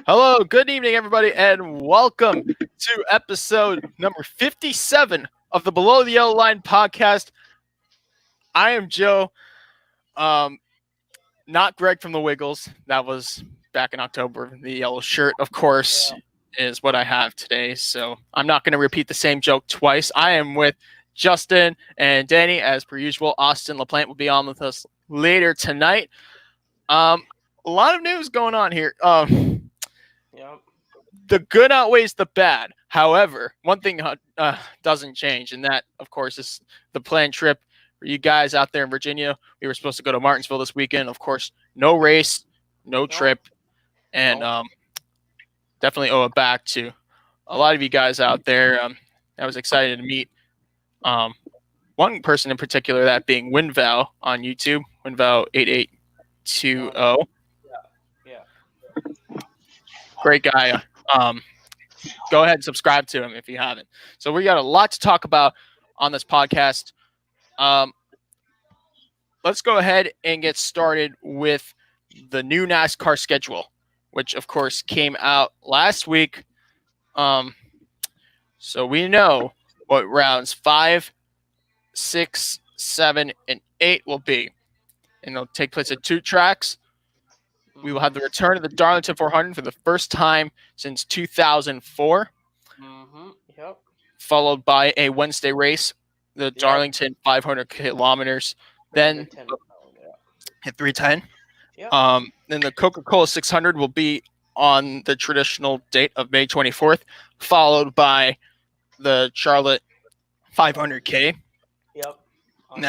Hello, good evening, everybody, and welcome to episode number 57 of the Below the Yellow Line podcast. I am Joe, um, not Greg from the Wiggles. That was back in October. The yellow shirt, of course, is what I have today, so I'm not going to repeat the same joke twice. I am with Justin and Danny, as per usual. Austin LaPlante will be on with us later tonight. A lot of news going on here. Yep. The good outweighs the bad. However, one thing doesn't change, and that, of course, is the planned trip for you guys out there in Virginia. We were supposed to go to Martinsville this weekend. Of course, no race, no trip, and definitely owe it back to a lot of you guys out there. I was excited to meet one person in particular, that being WinVal on YouTube, WinVal8820. Yeah. Great guy. Go ahead and subscribe to him if you haven't. So we got a lot to talk about on this podcast. Let's go ahead and get started with the new NASCAR schedule, which of course came out last week. So we know what rounds 5, 6, 7, and 8 will be. And they'll take place at 2 tracks. We will have the return of the Darlington 400 for the first time since 2004. Yep. Followed by a Wednesday race, the Darlington 500 kilometers. Then at 310. Yeah. Then the Coca-Cola 600 will be on the traditional date of May 24th, followed by the Charlotte 500K. Yep. And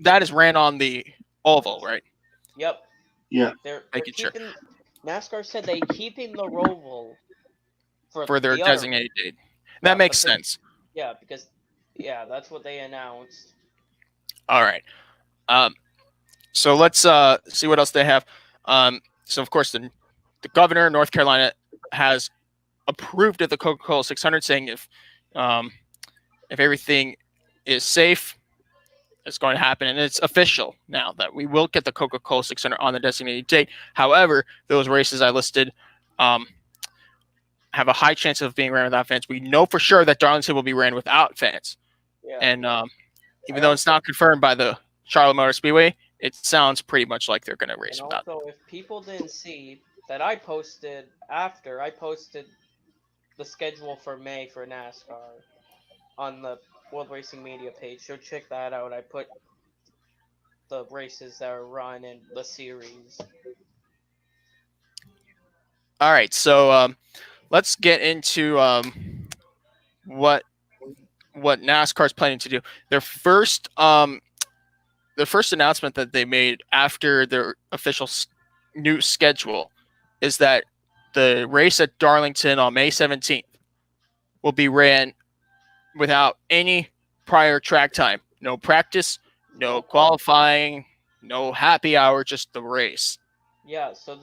that is ran on the oval, right? Yep. Yeah. They're keeping, sure. NASCAR said they're keeping the oval for their designated date. That makes sense. Yeah, because that's what they announced. All right. So let's see what else they have. So of course the governor of North Carolina has approved of the Coca-Cola 600, saying if everything is safe, it's going to happen, and it's official now that we will get the Coca-Cola 600 on the designated date. However, those races I listed have a high chance of being ran without fans. We know for sure that Darlington will be ran without fans. Yeah. And even though it's not confirmed by the Charlotte Motor Speedway, it sounds pretty much like they're going to race without. Also, if people didn't see that, I posted the schedule for May for NASCAR on the World Racing Media page. So check that out. I put the races that are run in the series. All right, so let's get into what NASCAR is planning to do. Their first announcement that they made after their official new schedule is that the race at Darlington on May 17th will be ran without any prior track time. No practice, no qualifying, no happy hour, just the race. Yeah, so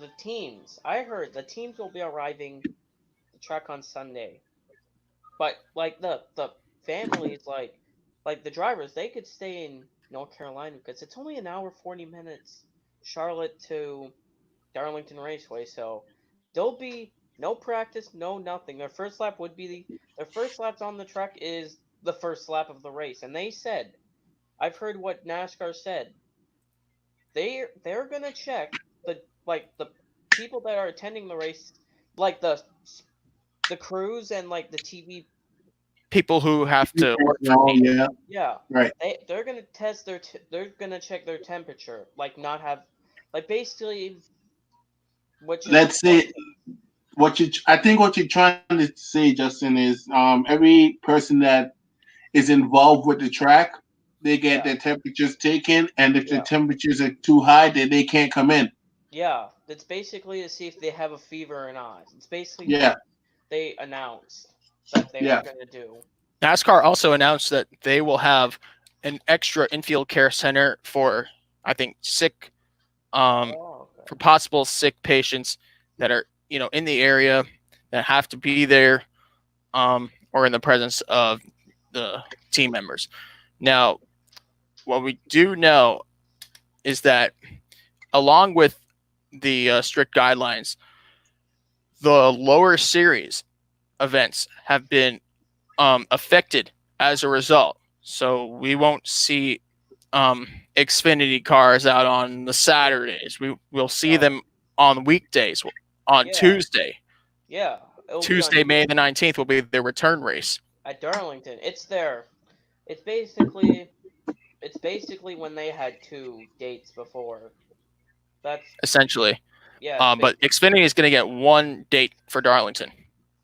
I heard the teams will be arriving the track on Sunday. But like the families, like the drivers, they could stay in North Carolina because it's only an hour 40 minutes Charlotte to Darlington Raceway, so there'll be no practice, no nothing. Their first laps on the track is the first lap of the race, and they said, I've heard what NASCAR said. They're gonna check the people that are attending the race, like the crews and like the TV people who have to work for me. Yeah. Right. They're gonna test they're gonna check their temperature, like not have, like basically. Let's say I think what you're trying to say, Justin, is every person that is involved with the track, they get their temperatures taken, and if the temperatures are too high, then they can't come in. Yeah, it's basically to see if they have a fever or not. It's basically what they announced that they were going to do. NASCAR also announced that they will have an extra infield care center for, I think, sick, for possible sick patients that are, in the area that have to be there, or in the presence of the team members. Now, what we do know is that along with the strict guidelines, the lower series events have been affected as a result. So we won't see Xfinity cars out on the Saturdays. We'll see them on weekdays. On Tuesday, Yeah, it'll be on Tuesday, May the 19th will be their return race. at Darlington. It's there. It's basically when they had 2 dates before. That's Essentially. yeah. But Xfinity is going to get one date for Darlington.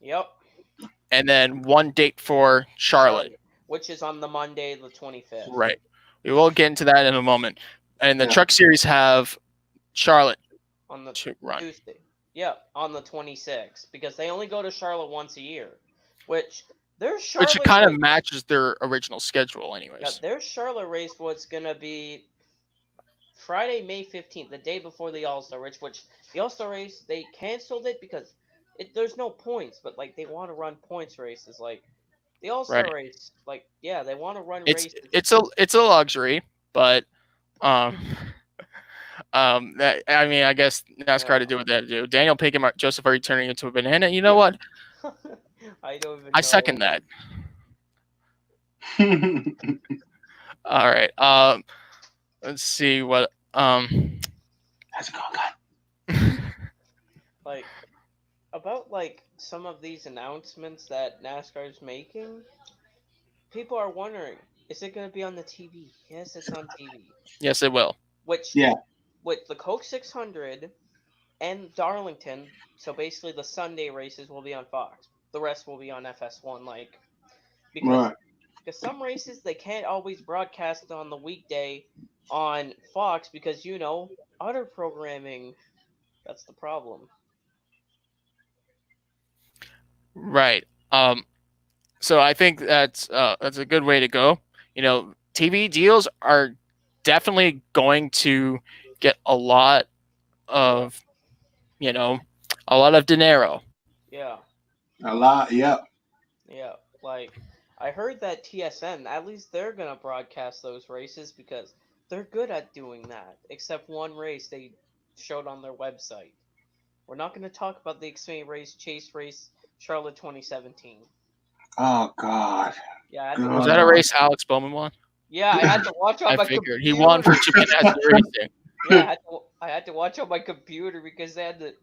Yep. And then one date for Charlotte. Which is on the Monday, the 25th. Right. We will get into that in a moment. And the Truck Series have Charlotte on the to run. Tuesday. Yeah, on the 26th, because they only go to Charlotte once a year, which their Charlotte which kind of matches their original schedule, anyways. Yeah, their Charlotte race was gonna be Friday, May 15th, the day before the All-Star race. Which the All-Star race they canceled it because there's no points, but like they want to run points races, like the All-Star race. Like they want to run races. It's a luxury, but I guess NASCAR to do what they have to do. Daniel Pink and Joseph are turning into a banana. You know what? I don't even. I second that. All right. Let's see what. How's it going, Like about some of these announcements that NASCAR is making, people are wondering: is it going to be on the TV? Yes, it's on TV. Yes, it will. With the Coke 600 and Darlington, so basically the Sunday races will be on Fox. The rest will be on FS1, because some races they can't always broadcast on the weekday on Fox because other programming. That's the problem. Right. So I think that's a good way to go. TV deals are definitely going to get a lot of, a lot of dinero. Yeah. A lot, yeah. Yeah, I heard that TSN, at least they're gonna broadcast those races because they're good at doing that. Except one race they showed on their website. We're not gonna talk about the Xfinity race, Chase race, Charlotte 2017. Oh God. Yeah, Was that a race Alex Bowman won? Yeah, I had to watch on my computer. He won for Chicken Racing. Yeah, I had to watch on my computer because they had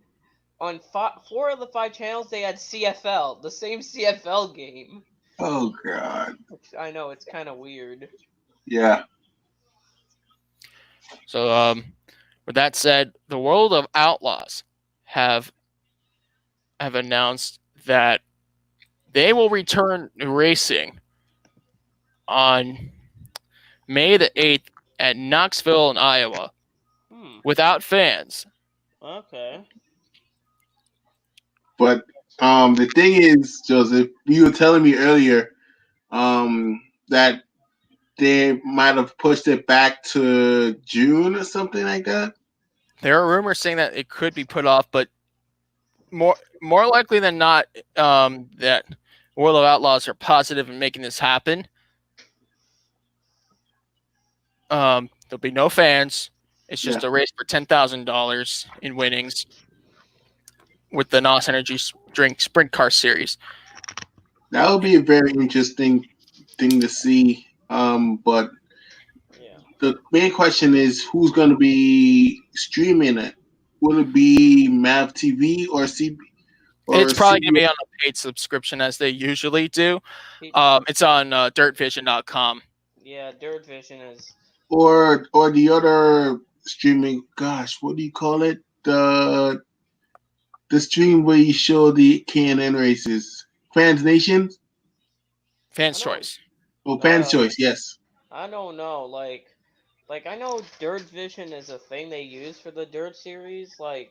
on 4 of the 5 channels they had CFL, the same CFL game. Oh God. I know, it's kind of weird. Yeah. So, with that said, the World of Outlaws have announced that they will return racing on May the 8th at Knoxville in Iowa without fans. Okay. But the thing is, Joseph, you were telling me earlier that they might have pushed it back to June or something like that. There are rumors saying that it could be put off, but more likely than not, that World of Outlaws are positive in making this happen. There'll be no fans. It's just a race for $10,000 in winnings with the NOS Energy Drink Sprint Car Series. That would be a very interesting thing to see. But the main question is who's going to be streaming it? Will it be MAV TV or CB? It's probably going to be on a paid subscription as they usually do. It's on dirtvision.com. Yeah, Dirt Vision is. Or the other streaming. Gosh, what do you call it? The stream where you show the K&N races. Fans Nation. Fans Choice. Oh, Fans Choice. Yes. I don't know. Like I know Dirt Vision is a thing they use for the Dirt series. Like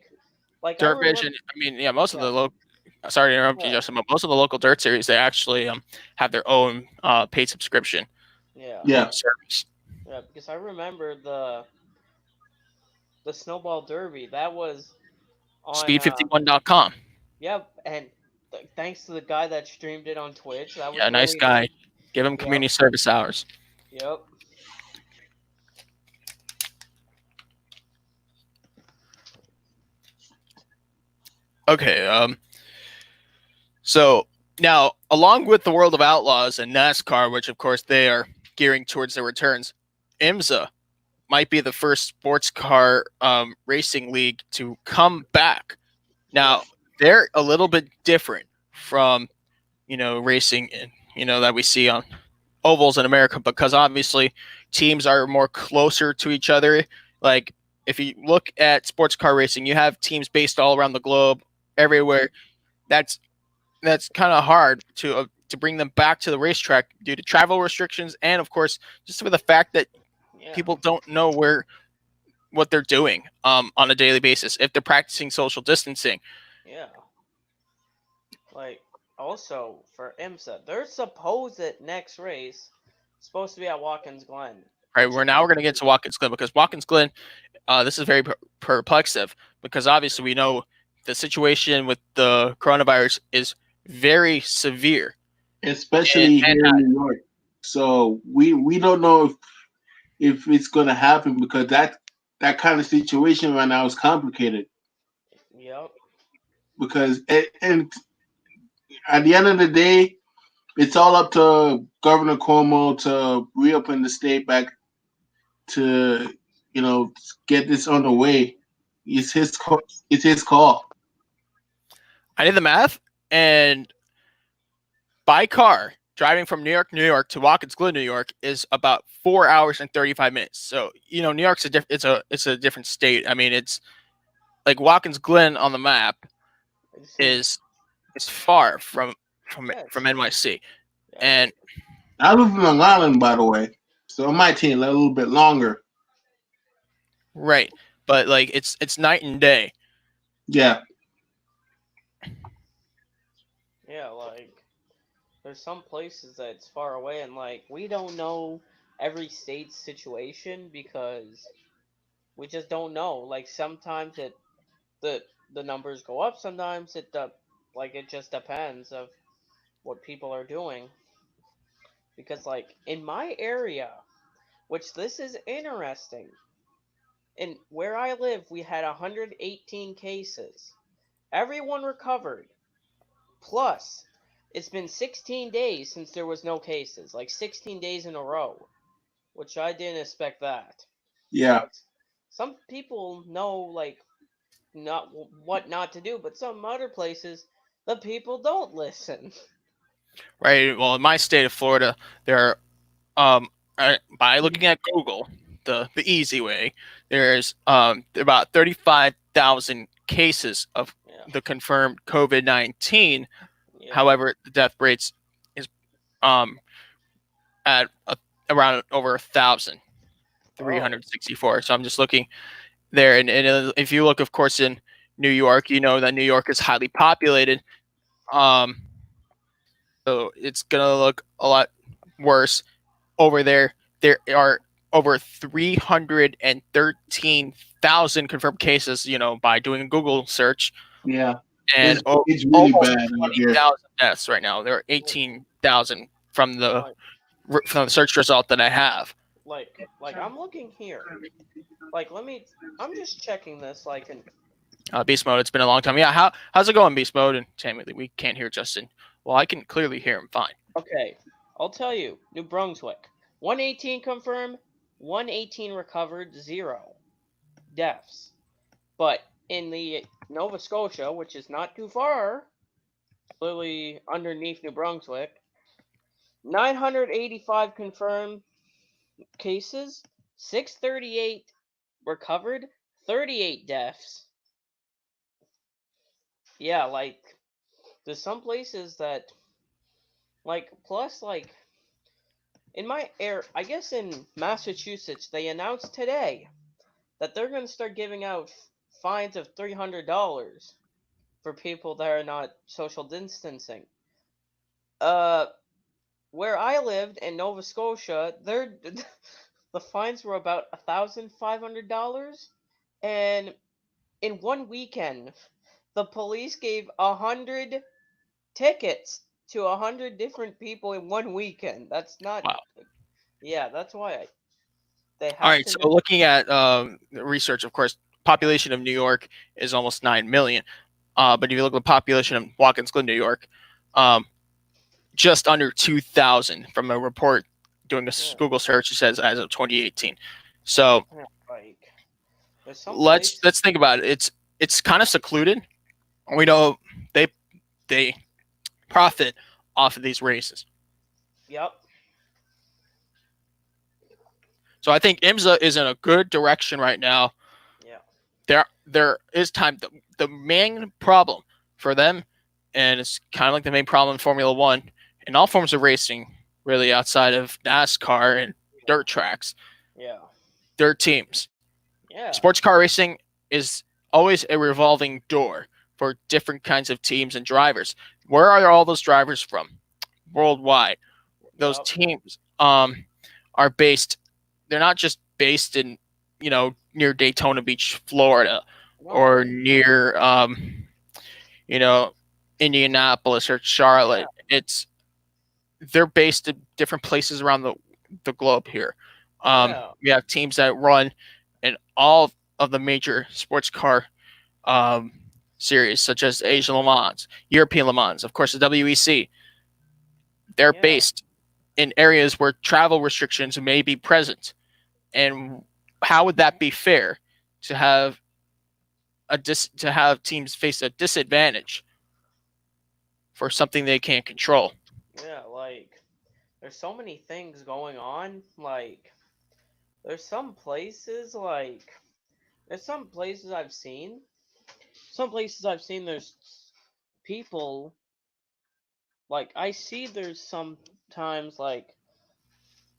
Dirt Vision. I mean, yeah, most of the local. Sorry to interrupt you, Justin, but most of the local Dirt series they actually have their own paid subscription. Yeah. Service. Yeah, because I remember the Snowball Derby that was on Speed51.com. Yep, and thanks to the guy that streamed it on Twitch. That was nice guy. Give him community service hours. Yep. Okay. So now, along with the World of Outlaws and NASCAR, which of course they are gearing towards their returns, IMSA might be the first sports car racing league to come back. Yeah. Now, they're a little bit different from racing that we see on ovals in America, because obviously teams are more closer to each other. Like, if you look at sports car racing, you have teams based all around the globe, everywhere. That's kind of hard to bring them back to the racetrack due to travel restrictions, and of course just for the fact that Yeah. people don't know what they're doing on a daily basis if they're practicing social distancing. Yeah. Like, also for IMSA, their supposed next race supposed to be at Watkins Glen, Right, which we're is now we're going to get to Watkins Glen, because Watkins Glen, this is very perplexive, because obviously we know the situation with the coronavirus is very severe, especially and here in New York. So we don't know if it's going to happen, because that kind of situation right now is complicated. yep. Because and at the end of the day, it's all up to Governor Cuomo to reopen the state back to get this underway. It's his call. I did the math, and by car, driving from New York to Watkins Glen, New York, is about 4 hours and 35 minutes. So New York's it's a different state. I mean, it's like Watkins Glen on the map is far Yeah, from NYC, yeah, and I live in Long Island, by the way, so it might take a little bit longer. right, but like it's night and day. Yeah, yeah. Like, there's some places that it's far away, and like we don't know every state's situation because we just don't know. Like sometimes the the numbers go up, sometimes like it just depends of what people are doing. Because like in my area, which this is interesting, in where I live, we had 118 cases. Everyone recovered. Plus, it's been 16 days since there was no cases, like 16 days in a row, which I didn't expect that. yeah. But some people know like not what not to do, but some other places the people don't listen. Right. Well, in my state of Florida, there are by looking at Google, the easy way, there's about 35,000 cases of Yeah, the confirmed COVID-19. yeah. However, the death rates is um at around over 1,000, three Oh, hundred sixty-four. So I'm just looking there, and if you look, of course, in New York, you know that New York is highly populated. Um, so it's gonna look a lot worse over there. There are over 313,000 confirmed cases, by doing a Google search, Yeah, and it's really almost bad out here. 20,000 deaths right now. There are like 18,000 like from the search result that I have. like I'm looking here. Like let me. I'm just checking this. Like and Beast mode. It's been a long time. Yeah, how's it going, Beast mode? And Tammy, we can't hear Justin. Well, I can clearly hear him fine. okay, I'll tell you. New Brunswick, 118 confirmed, 118 recovered, 0 deaths. But in the Nova Scotia, which is not too far, clearly underneath New Brunswick, 985 confirmed cases, 638 recovered, 38 deaths. Yeah, like there's some places that like plus like in my air I guess in Massachusetts they announced today that they're going to start giving out fines of $300 for people that are not social distancing. Uh where I lived in Nova Scotia, the fines were about $1,500, and in one weekend, the police gave 100 tickets to 100 different people in one weekend. That's not. Wow. Yeah, that's why they All have right. to So know. looking at research, of course, population of New York is almost 9 million. But if you look at the population of Watkins Glen, New York, Um, just under 2,000 from a report doing a Yeah. Google search. It says as of 2018. So Yeah, like there's some let's place. think about it. It's kind of secluded. We know they they profit off of these races. Yep. So I think IMSA is in a good direction right now. Yeah. There is time. The main problem for them, and it's kind of like the main problem in Formula One and all forms of racing, really outside of NASCAR and dirt tracks, Yeah. dirt teams. Yeah. Sports car racing is always a revolving door for different kinds of teams and drivers. Where are all those drivers from? Worldwide. Those Yep. teams are based. They're not just based in near Daytona Beach, Florida, or No. near you know Indianapolis or Yeah. Charlotte. They're based in different places around the globe here. Yeah. We have teams that run in all of the major sports car um, series, such as Asian Le Mans, European Le Mans, of course, the WEC. They're Yeah. based in areas where travel restrictions may be present. And how would that be fair to have to have teams face a disadvantage for something they can't control? Yeah. Like there's so many things going on. Like there's some places like there's some places I've seen. Some places I've seen there's people like I see there's sometimes like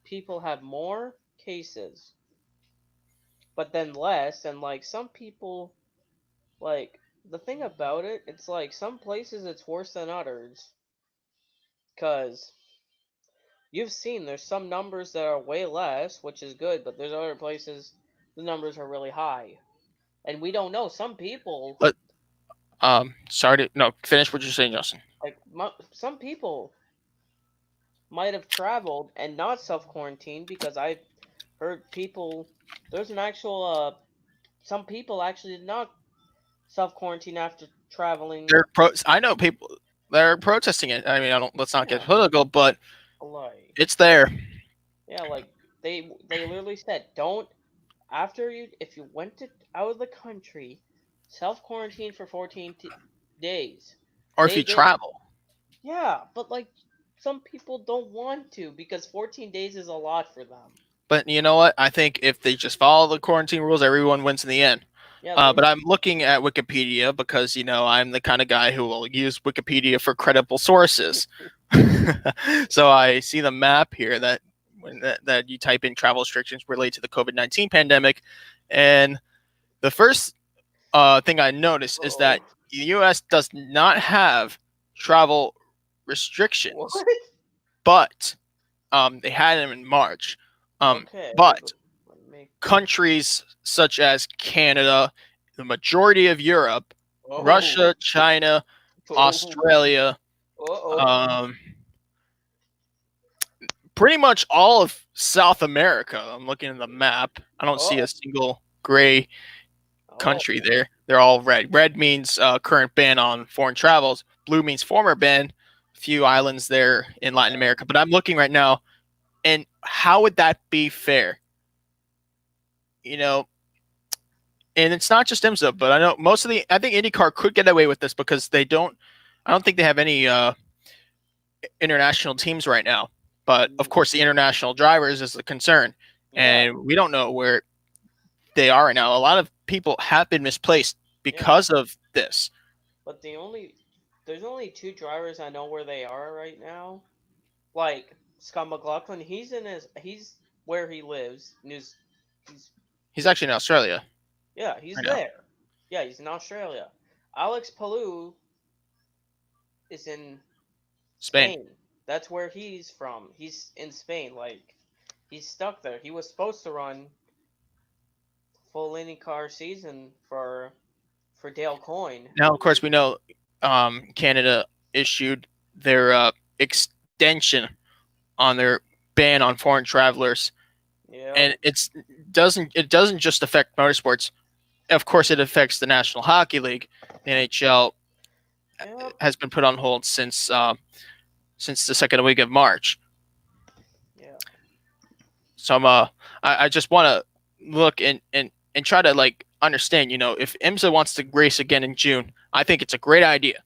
people have more cases but then less and like some people like the thing about it it's like some places it's worse than others cuz you've seen there's some numbers that are way less which is good but there's other places the numbers are really high and we don't know some people But sorry to no finish what you're saying, Justin. like some people might have traveled and not self quarantined because I heard people there's an actual some people actually did not self quarantine after traveling. I know people they're protesting it. I mean, I don't. Let's not get Yeah, political, but like it's there. yeah, like they literally said don't after you if you went to out of the country self quarantine for 14 days. Or if They you did. travel. Yeah, but like some people don't want to because 14 days is a lot for them. But you know what? I think if they just follow the quarantine rules, everyone wins in the end. Yeah, But I'm looking at Wikipedia because I'm the kind of guy who will use Wikipedia for credible sources. So I see the map here that you type in travel restrictions related to the COVID-19 pandemic, and the first thing I noticed is that oh, the U.S. does not have travel restrictions, what? but they had them in March. Okay, But let me. countries such as Canada, the majority of Europe, Oh, Russia, China, oh, Australia, oh, um, pretty much all of South America. I'm looking at the map. I don't see oh, a single gray oh, country there. They're all red. Red means current ban on foreign travels. Blue means former ban. A few islands there in Latin yeah, America. But I'm looking right now, and how would that be fair? You know, and it's not just IMSA, but I know I think IndyCar could get away with this because I don't think they have any international teams right now. But of course, the international drivers is the concern, yeah, and we don't know where they are right now. A lot of people have been misplaced yeah. because of this. But there's only two drivers I know where they are right now. Like Scott McLaughlin, he's where he lives. He's He's actually in Australia yeah, he's right now, there. Yeah, he's in Australia. Alex Palou is in Spain. Spain. That's where he's from. He's in Spain. Like he's stuck there. He was supposed to run full IndyCar season for Dale Coyne. Now, of course, we know Canada issued their extension on their ban on foreign travelers, Yeah. and it doesn't just affect motorsports. Of course, it affects the National Hockey League, the NHL, Yep. has been put on hold since the second week of March. Yeah. So I just want to look and try to like understand. If IMSA wants to race again in June, I think it's a great idea.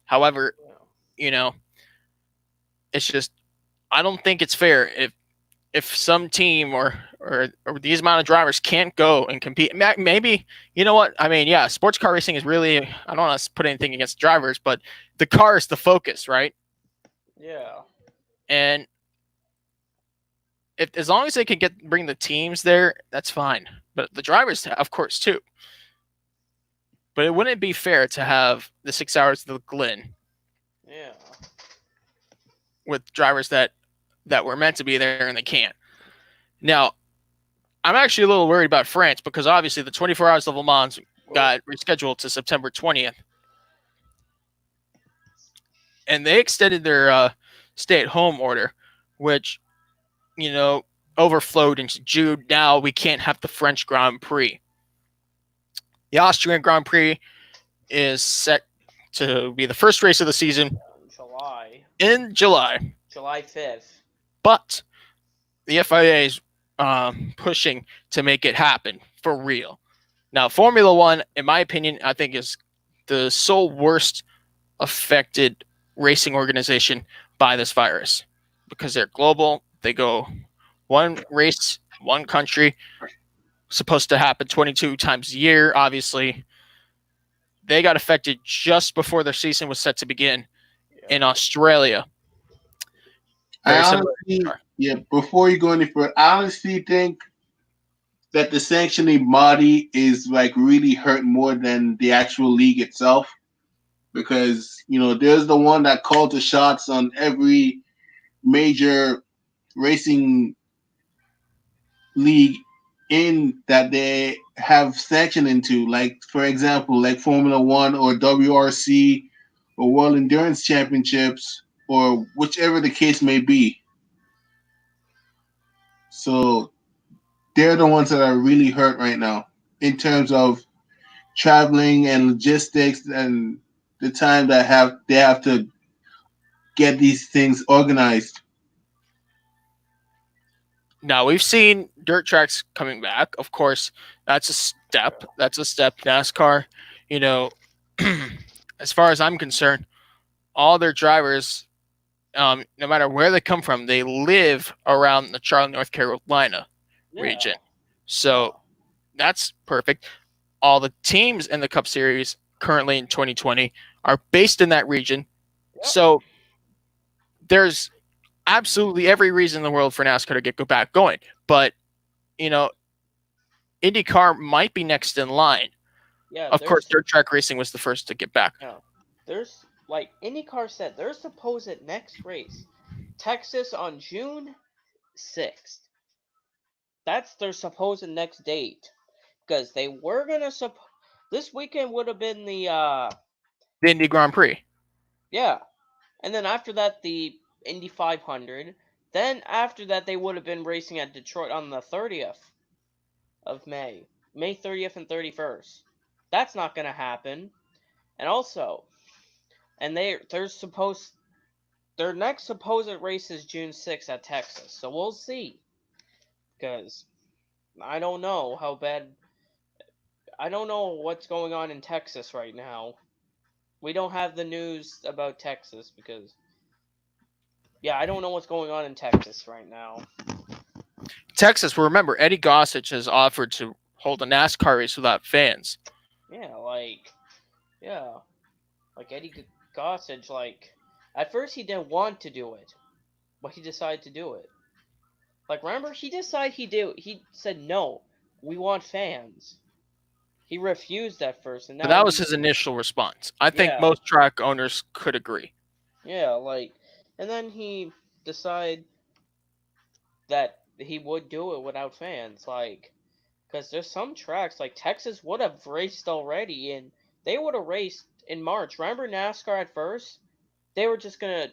However, Yeah. you know, it's just I don't think it's fair if some team or these amount of drivers can't go and compete. Maybe you know what I mean. Yeah, sports car racing is really. I don't want to put anything against drivers, but the car is the focus, right? Yeah. And if as long as they can bring the teams there, that's fine. But the drivers, of course, too. But it wouldn't be fair to have the 6 hours of the Glen Yeah. with drivers that were meant to be there and they can't. Now, I'm actually a little worried about France because obviously the 24 hours of Le Mans got rescheduled to September 20th, and they extended their stay-at-home order, which you know overflowed into June. Now we can't have the French Grand Prix. The Austrian Grand Prix is set to be the first race of the season July. in July, July 5th. but the FIA is pushing to make it happen for real. Now, Formula One, in my opinion, I think is the sole worst affected racing organization by this virus because they're global. They go one race, one country, supposed to happen 22 times a year. Obviously, they got affected just before their season was set to begin in Australia. Very similar. Yeah, before you go any further, I honestly think that the sanctioning body is like really hurt more than the actual league itself because there's the one that called the shots on every major racing league in that they have sanction into, like for example, like Formula One or WRC or World Endurance Championships or whichever the case may be. So they're the ones that are really hurt right now in terms of traveling and logistics and the time that they have to get these things organized. Now we've seen dirt tracks coming back. Of course, that's a step. That's a step. NASCAR, you know, as far as I'm concerned, all their drivers, no matter where they come from, they live around the Charlotte, North Carolina region. So that's perfect. All the teams in the Cup Series currently in 2020 are based in that region. So there's absolutely every reason in the world for NASCAR to go back going. But, IndyCar might be next in line. Yeah. Of course, dirt track racing was the first to get back. Yeah. There's like IndyCar said, their supposed next race, Texas on June 6th. That's their supposed next date. Because they were gonna this weekend would have been the Indy Grand Prix. Yeah. And then after that the Indy 500. Then after that they would have been racing at Detroit on the 30th of May. May 30th and 31st. That's not gonna happen. And also, and their next supposed race is June 6th at Texas. So we'll see. Because I don't know how bad. I don't know what's going on in Texas right now. We don't have the news about Texas because. Yeah, I don't know what's going on in Texas right now. Texas, well, remember, Eddie Gossage has offered to hold a NASCAR race without fans. Yeah, like Eddie Gossage, like, at first he didn't want to do it, but he decided to do it. Like, remember, he said, no, we want fans. He refused at first, and now But that was his initial response. I think most track owners could agree. Yeah, like, and then he decided that he would do it without fans, like, because there's some tracks, like Texas would have raced already, and they would have raced in March. Remember NASCAR at first? They were just gonna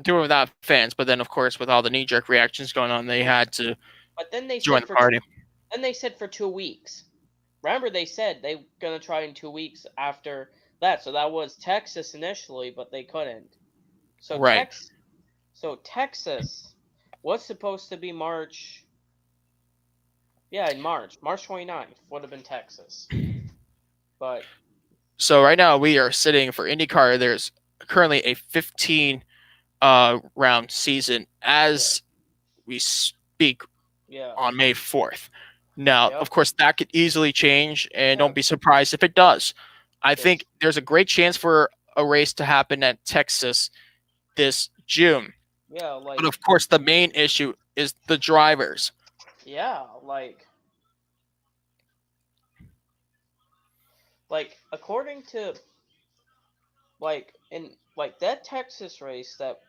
do it without fans, but then of course with all the knee-jerk reactions going on, they had to but then they join said the party. Then they said for 2 weeks. Remember they said they gonna try in 2 weeks after So that was Texas initially, but they couldn't. So Right. Texas was supposed to be March. Yeah, in March 29th would have been Texas. But So right now we are sitting for IndyCar. There's currently a 15 round season yeah, as we speak yeah, on May 4th. Now, yep, of course, that could easily change, and yeah, don't be surprised if it does. I because think there's a great chance for a race to happen at Texas this June. yeah, But of course, the main issue is the drivers. yeah, according to in that Texas race that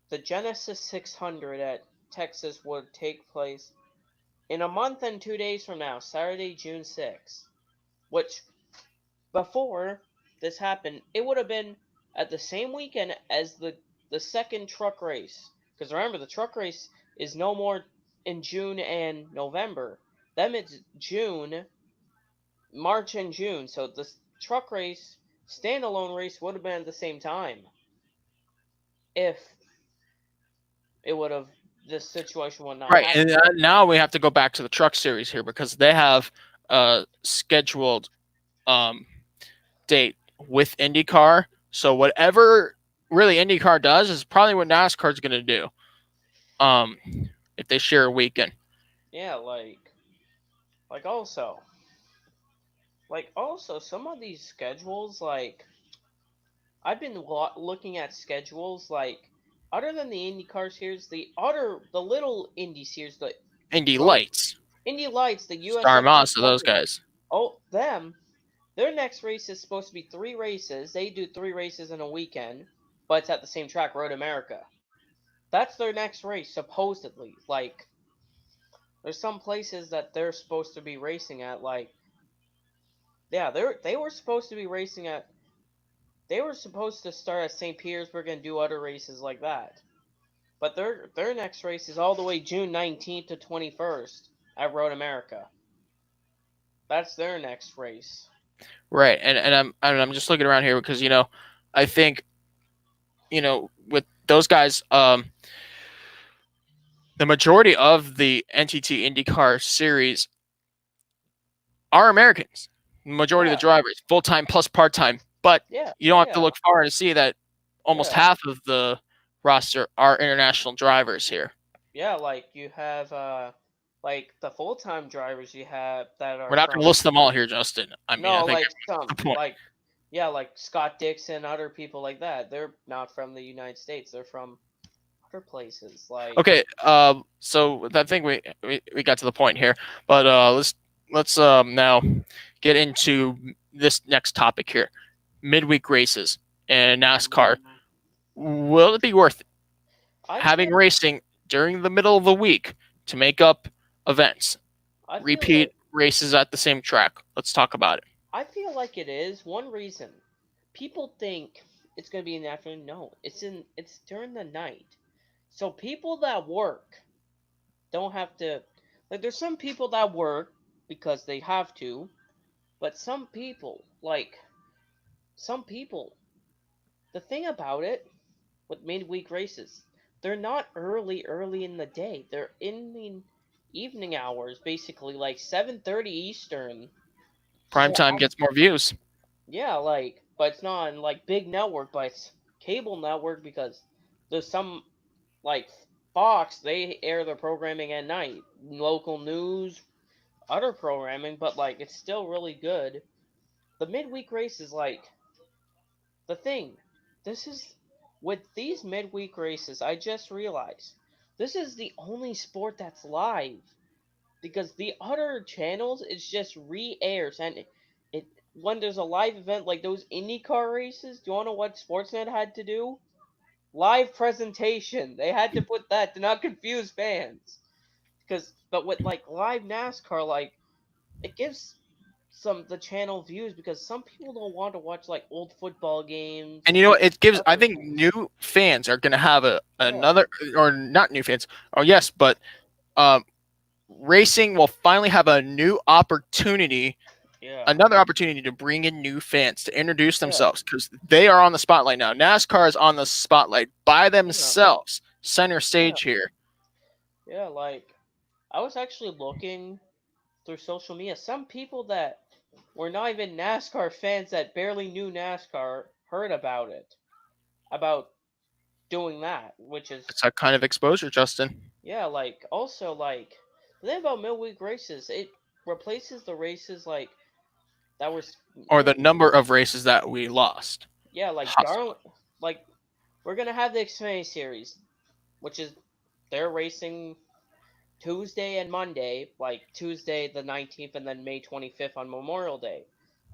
the Genesis 600 at Texas would take place in a month and 2 days from now, Saturday, June 6th. Which before this happened, it would have been at the same weekend as the second truck race. Because remember, the truck race is no more in June and November. Then it's June, March and June. So the truck race, standalone race, would have been at the same time if it would have this situation would not Right, happen. and now we have to go back to the truck series here because they have a scheduled um, date with IndyCar. So whatever really IndyCar does is probably what NASCAR is going to do. Um, if they share a weekend. Yeah, like also some of these schedules I've been looking at schedules other than the IndyCar series, the little Indy series, the Indy road Lights, Indy Lights, the Star USA Mazda, those 200. guys. Oh, their next race is supposed to be 3 races. They do 3 races in a weekend, but it's at the same track, Road America. That's their next race, supposedly. There's some places that they're supposed to be racing at, yeah, they were supposed to be racing at. They were supposed to start at St. Petersburg and do other races like that. But their next race is all the way June 19th to 21st at Road America. That's their next race. Right, and I'm just looking around here because I think with those guys, the majority of the NTT IndyCar series are Americans. The majority of Yeah, the drivers, full time plus part time. But yeah, you don't have to yeah, look far to see that almost yeah, half of the roster are international drivers here. yeah. You have the full time drivers you have that We're are not going from to list them all here, Justin. I mean, I no think some that's the point. yeah Scott Dixon, other people like that. They're not from the United States. They're from other places. Okay, so I think we got to the point here, but let's now get into this next topic here: midweek races and NASCAR. Will it be worth it I having feel racing during the middle of the week to make up events, I feel repeat like races at the same track? Let's talk about it. it is one reason. People think it's gonna be in the afternoon. No, it's during the night. So people that work don't have to there's some people that work because they have to, but some people the thing about it with midweek races, they're not early in the day. They're in the evening hours, basically 7:30 Eastern. Prime So time gets more views. yeah, but it's not on big network, but it's cable network because there's some like Fox, they air their programming at night, local news, other programming, but it's still really good. The midweek race is the thing. This is with these midweek races. I just realized this is the only sport that's live because the other channels it's just re-airs and it when there's a live event like those IndyCar races. Do you want to know what Sportsnet had to do? Live presentation. They had to put that to not confuse fans. But with live NASCAR, it gives some the channel views because some people don't want to watch old football games. And it gives. I Other think things. new fans are going to have Yeah, another, or not new fans. Oh yes, but um, racing will finally have a new opportunity Yeah. another opportunity to bring in new fans to introduce Yeah. themselves because they are on the spotlight now. NASCAR is on the spotlight by Yeah. themselves, center Yeah. stage here. Yeah. Like, I was actually looking through social media. Some people that were not even NASCAR fans that barely knew NASCAR heard about it, about doing that, which is It's that kind of exposure, Justin, yeah. Like, also like the thing about midweek races, it replaces the races like that were or the number of races that we lost. yeah, like Possibly. Darling, like we're gonna have the Xfinity series, which is they're racing Tuesday and Monday, like Tuesday the 19th and then May 25th on Memorial Day.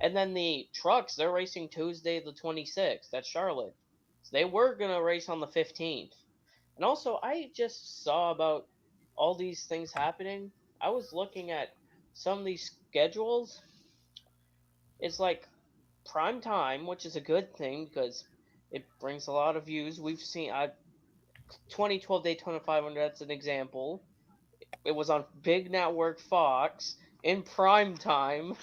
And then the trucks, they're racing Tuesday the 26th at Charlotte. So they were going to race on the 15th. And also, I just saw about all these things happening. I was looking at some of these schedules. It's like prime time, which is a good thing because it brings a lot of views. We've seen 2012 Daytona 500, that's an example. It was on big network Fox in prime time,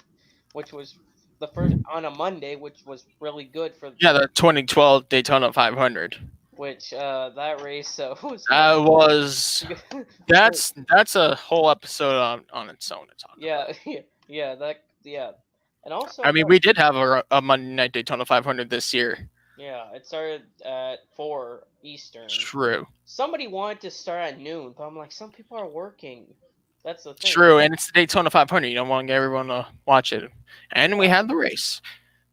which was the first on a Monday, which was really good for Yeah, the 2012 Daytona 500. which that race was That was that's a whole episode on its own to talk about. yeah yeah yeah, and also I mean, we did have a Monday Night Daytona 500 this year. yeah, it started at 4 Eastern. True, Somebody wanted to start at noon, but I'm like, some people are working. That's the thing. true, and it's the Daytona 500. You don't want to get everyone to watch it, and we Yeah, had the race.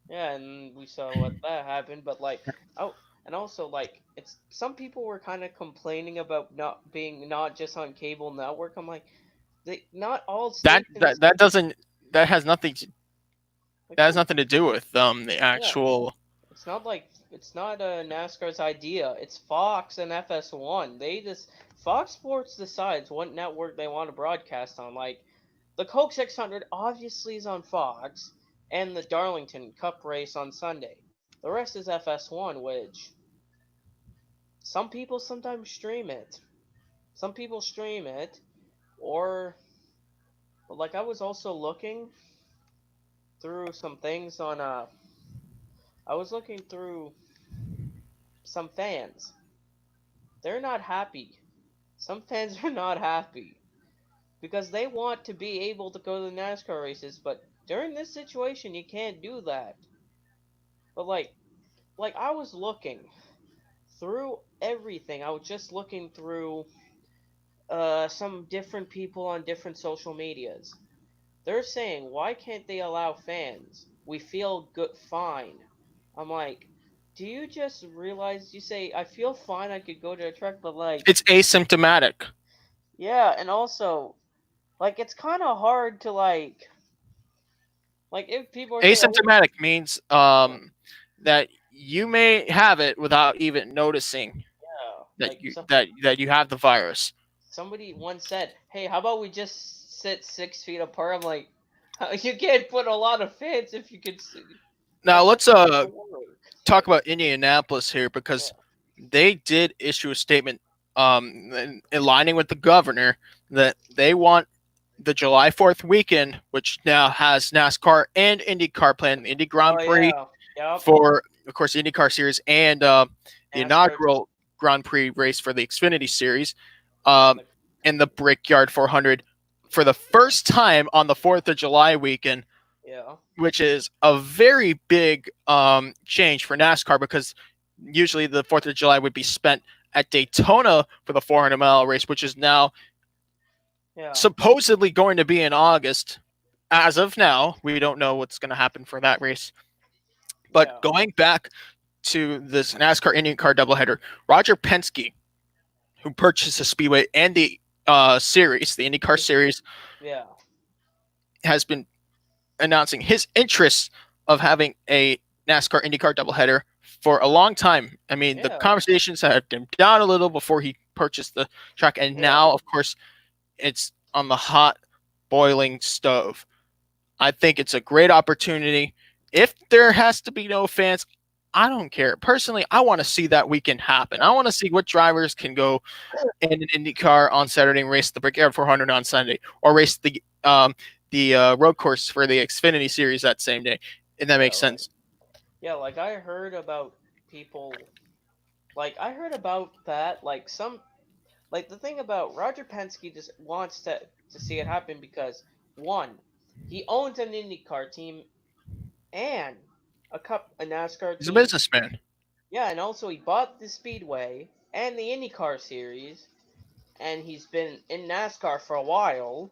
yeah, and we saw what that happened. But like, oh, and also like, it's some people were kind of complaining about not being not just on cable network. I'm like, they not all That stations that that doesn't that has nothing like that has nothing to do with the yeah. actual. It's not like it's not NASCAR's idea. It's Fox and FS1. They just Fox Sports decides what network they want to broadcast on. Like the Coke 600 obviously is on Fox, and the Darlington Cup race on Sunday. The rest is FS1, which some people sometimes stream it. Some people stream it, or but like I was also looking through some things on I was looking through some fans. They're not happy. Some fans are not happy because they want to be able to go to the NASCAR races, but during this situation you can't do that. But like I was looking through everything. I was just looking through some different people on different social medias. They're saying, why can't they allow fans? We feel good, fine. I'm like, do you just realize you say, I feel fine, I could go to a track, but like, It's asymptomatic. yeah, and also, like, it's kind of hard to like, if people are saying, oh, Asymptomatic means yeah, that you may have it without even noticing yeah, that like, you that you have the virus. somebody once said, hey, how about we just sit 6 feet apart? I'm like, you can't put a lot of fans if you could. Now That's let's not gonna work. talk about Indianapolis here because they did issue a statement aligning with the governor that they want the July 4th weekend, which now has NASCAR and IndyCar planned, the Indy Grand Oh Prix yeah, yep. for, of course, the IndyCar series and the NASCAR inaugural Grand Prix race for the Xfinity series and um, in the Brickyard 400 for the first time on the 4th of July weekend, yeah, which is a very big change for NASCAR because usually the 4th of July would be spent at Daytona for the 400-mile race, which is now yeah, supposedly going to be in August. As of now, we don't know what's going to happen for that race. But yeah, going back to this NASCAR IndyCar doubleheader, Roger Penske, who purchased the Speedway and the series, the IndyCar series, yeah, has been announcing his interest of having a NASCAR IndyCar doubleheader for a long time. I mean, the yeah, conversations have dimmed down a little before he purchased the track, and yeah, now, of course, it's on the hot, boiling stove. I think it's a great opportunity. If there has to be no fans, I don't care. Personally, I want to see that weekend happen. I want to see what drivers can go in an IndyCar on Saturday and race the Brickyard 400 on Sunday, or race the road course for the Xfinity Series that same day, and that makes sense. Yeah, like I heard about people. Like I heard about that. Like the thing about Roger Penske just wants to see it happen because one, he owns an IndyCar team and a NASCAR He's a team. businessman. Yeah, and also he bought the Speedway and the IndyCar series, and he's been in NASCAR for a while.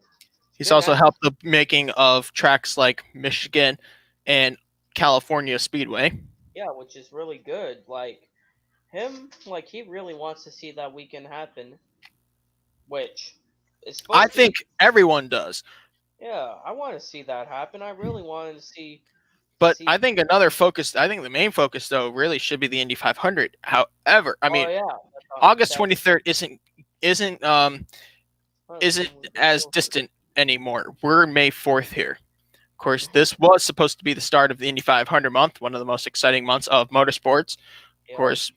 He's also helped the making of tracks like Michigan and California Speedway. Yeah, which is really good. Like him, like he really wants to see that weekend happen, which is I supposed to think be. everyone does. Yeah, I want to see that happen. I really wanted to But see. I think another focus, I think the main focus though, really should be the Indy 500. However, I Oh mean, yeah, August that 23rd isn't isn't as distant anymore. We're May 4th here. Of course, this was supposed to be the start of the Indy 500 month, one of the most exciting months of motorsports. Of course,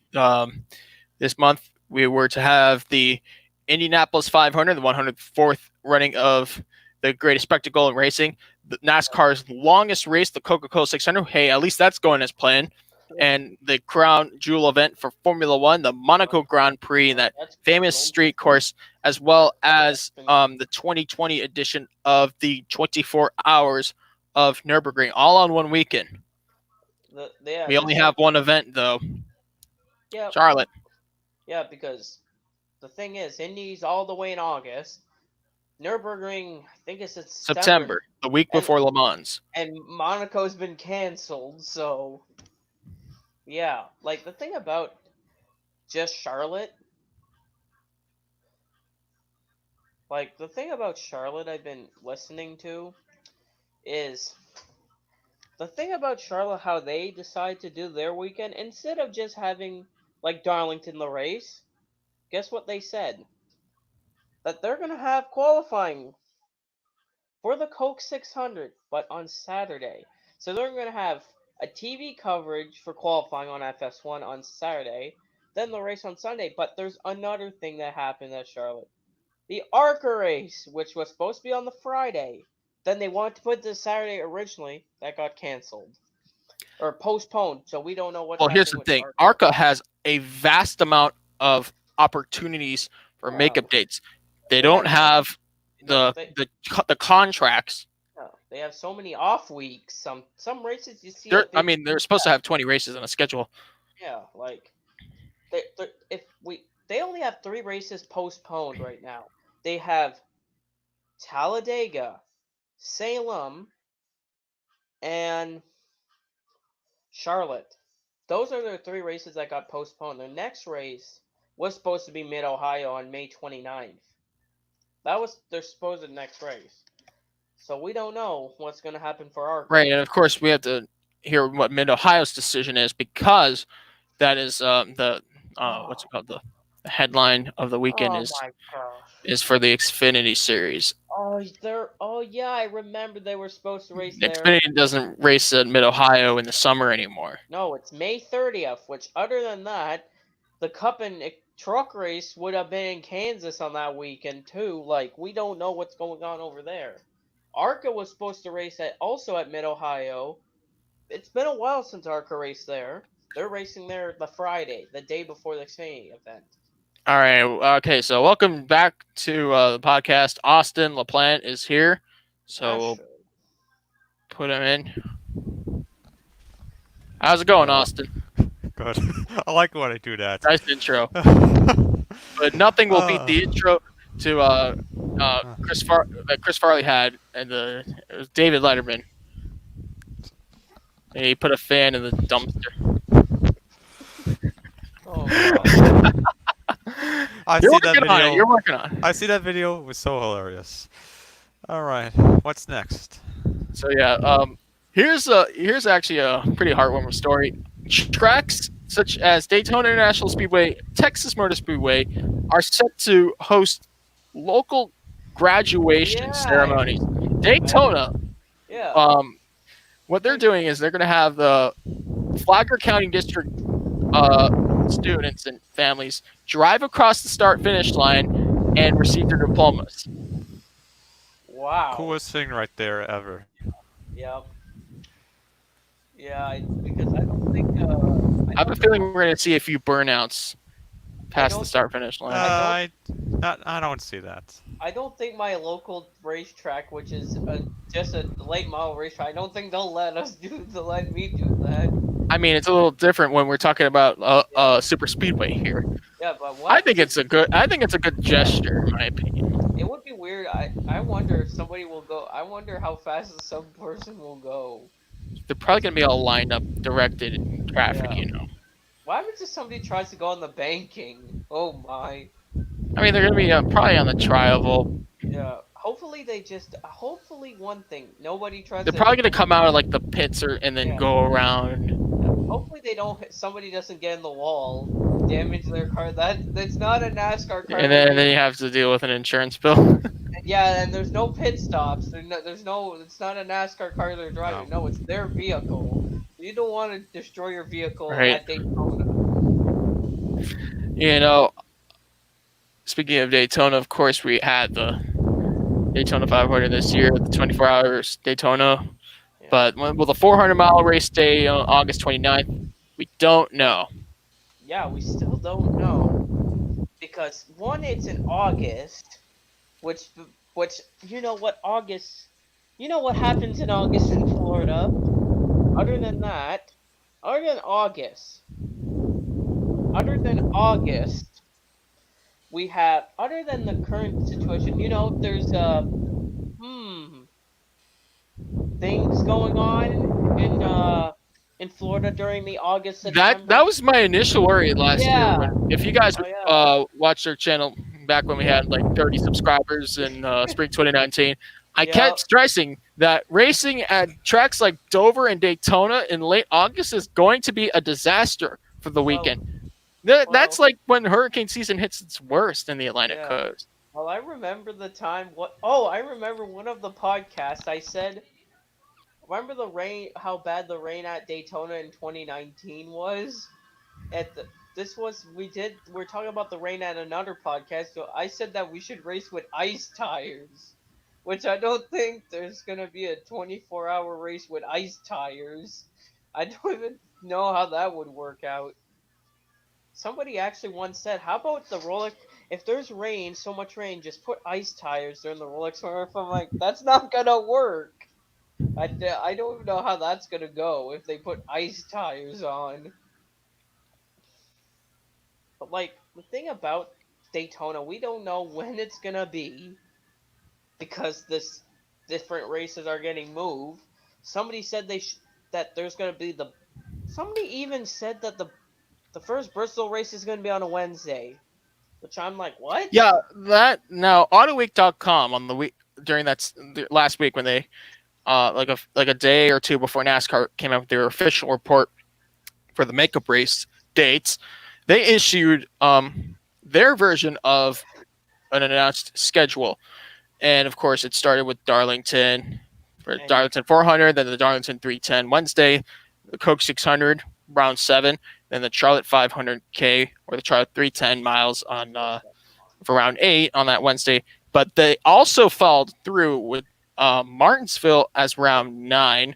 this month we were to have the Indianapolis 500, the 104th running of the greatest spectacle in racing, the NASCAR's longest race, the Coca-Cola 600. Hey, at least that's going as planned. And the crown jewel event for Formula One, the Monaco Grand Prix, that famous street course, as well as the 2020 edition of the 24 Hours of Nürburgring, all on one weekend. We only have one event though. Yeah, Charlotte. Yeah, because the thing is, Indy's all the way in August. Nürburgring, I think it's September, the week before Le Mans. And Monaco's been canceled, so yeah. Like the thing about just Charlotte, I've been listening to is the thing about Charlotte, how they decide to do their weekend instead of just having like Darlington the race. Guess what they said? That they're gonna have qualifying for the Coke 600, but on Saturday. So they're going to have a TV coverage for qualifying on FS1 on Saturday, then the race on Sunday. But there's another thing that happened at Charlotte. The ARCA race, which was supposed to be on the Friday, then they wanted to put this Saturday originally, that got canceled. Or postponed, so we don't know what's happening. Well, here's the thing. ARCA has a vast amount of opportunities for makeup dates. They don't have the contracts. No, they have so many off weeks. Some races you see. They're supposed to have 20 races on a schedule. Yeah, like they only have 3 races postponed right now. They have Talladega, Salem, and Charlotte. Those are the 3 races that got postponed. The next race was supposed to be Mid-Ohio on May 29th. That was their supposed next race. So we don't know what's going to happen for our right, and of course we have to hear what Mid-Ohio's decision is because that is the what's it called, the headline of the weekend is for the Xfinity Series. Oh yeah, I remember they were supposed to race there. Xfinity doesn't race at Mid-Ohio in the summer anymore. No, it's May 30th. Which other than that, the Cup and truck race would have been in Kansas on that weekend too. Like we don't know what's going on over there. ARCA was supposed to race also at Mid-Ohio. It's been a while since ARCA raced there. They're racing there the Friday, the day before the Xfinity event. All right. Okay. So welcome back to the podcast. Austin LaPlante is here. So we'll put him in. How's it going, Austin? Good. I like when I do that. Nice intro. But nothing will beat the intro to Chris Farley had, and it was David Letterman. And he put a fan in the dumpster. Oh, God. You're working on it. I see that video. It was so hilarious. All right. What's next? So yeah, here's actually a pretty heartwarming story. Tracks such as Daytona International Speedway, Texas Motor Speedway are set to host local graduation ceremonies. Daytona, what they're doing is they're going to have the Flagler County District students and families drive across the start-finish line and receive their diplomas. Wow. Coolest thing right there ever. Yep. Yeah. Because I I have a don't think feeling we're gonna see a few burnouts I past the don't think start finish Uh, line. I don't I, I don't see that. I don't think my local racetrack, which is just a late model racetrack, I don't think they'll let me do that. I mean, it's a little different when we're talking about Yeah. super speedway here. Yeah, but what I think happens if it's a good. I think it's a good gesture, in my opinion. it would be weird? I wonder if somebody will go. I wonder how fast some person will go. They're probably gonna be all lined up, directed in traffic. Yeah. You know. What happens if somebody tries to go on the banking? Oh my. I mean, they're gonna be probably on the trioval. Yeah. Hopefully they just. Hopefully one thing. Nobody tries They're to probably hit gonna the. come out of like the pits and then Yeah. go around. Yeah. Hopefully they don't. Somebody doesn't get in the wall, damage their car. That's not a NASCAR car And moving. then you have to deal with an insurance bill. Yeah, and there's no pit stops. There's no. It's not a NASCAR car they're No. driving. No, it's their vehicle. You don't want to destroy your vehicle Right. at Daytona. You know, speaking of Daytona, of course, we had the Daytona 500 this year, the 24 hours Daytona. Yeah. But will the 400-mile race day on August 29th? We don't know. Yeah, we still don't know because one, it's in August, which which you know what happens in August in Florida. Other than that, other than August, other than August, we have other than the current situation. There's hmm things going on in uh in Florida during the August That September. was my initial worry last year. Yeah. When if you guys Oh yeah. watched our channel back when we Yeah. had like 30 subscribers in spring 2019, I Yeah. kept stressing that racing at tracks like Dover and Daytona in late August is going to be a disaster for the Well. weekend. That's Well. like when hurricane season hits its worst in the Atlantic Yeah. coast. Well, I remember the time. What? Oh, I remember one of the podcasts. I said, remember the rain? How bad the rain at Daytona in 2019 was. At the this was we did. We're talking about the rain at another podcast. So I said that we should race with ice tires, which I don't think there's gonna be a 24-hour race with ice tires. I don't even know how that would work out. Somebody actually once said, "How about the Rolex? If there's rain, so much rain, just put ice tires during the Rolex Marathon." I'm like, that's not gonna work. I don't even know how that's gonna go if they put ice tires on. But like the thing about Daytona, we don't know when it's gonna be because this different races are getting moved. Somebody said that there's gonna be the. Somebody even said that the first Bristol race is gonna be on a Wednesday, which I'm like, what? Yeah, that now AutoWeek.com on the week during the last week when they like a day or two before NASCAR came out with their official report for the makeup race dates, they issued their version of an announced schedule. And of course, it started with Darlington for And Darlington 400, then the Darlington 310 Wednesday, the Coke 600 round 7, then the Charlotte 500K or the Charlotte 310 miles on for round 8 on that Wednesday. But they also followed through with Martinsville as round 9,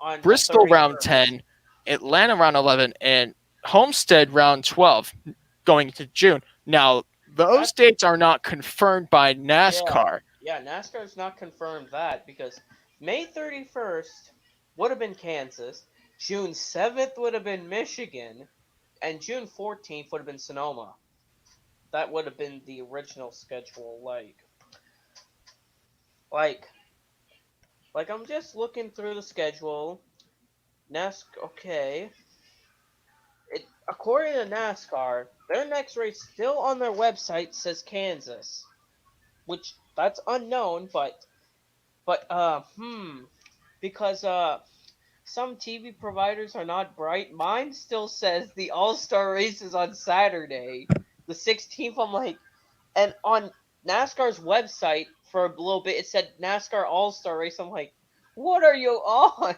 on the Bristol round 31st. 10, Atlanta round 11, and Homestead round 12 going into June. Now, those That dates are not confirmed by yeah, NASCAR. yeah. NASCAR's not confirmed that because May 31st would have been Kansas, June 7th would have been Michigan, and June 14th would have been Sonoma. That would have been the original schedule. Like, like I'm just looking through the schedule. NASCAR. Okay. According to NASCAR, their next race still on their website says Kansas, which that's unknown, but because some TV providers are not bright. Mine still says the All Star race is on Saturday, the 16th. I'm like, and on NASCAR's website for a little bit it said NASCAR All Star race. I'm like, what are you on?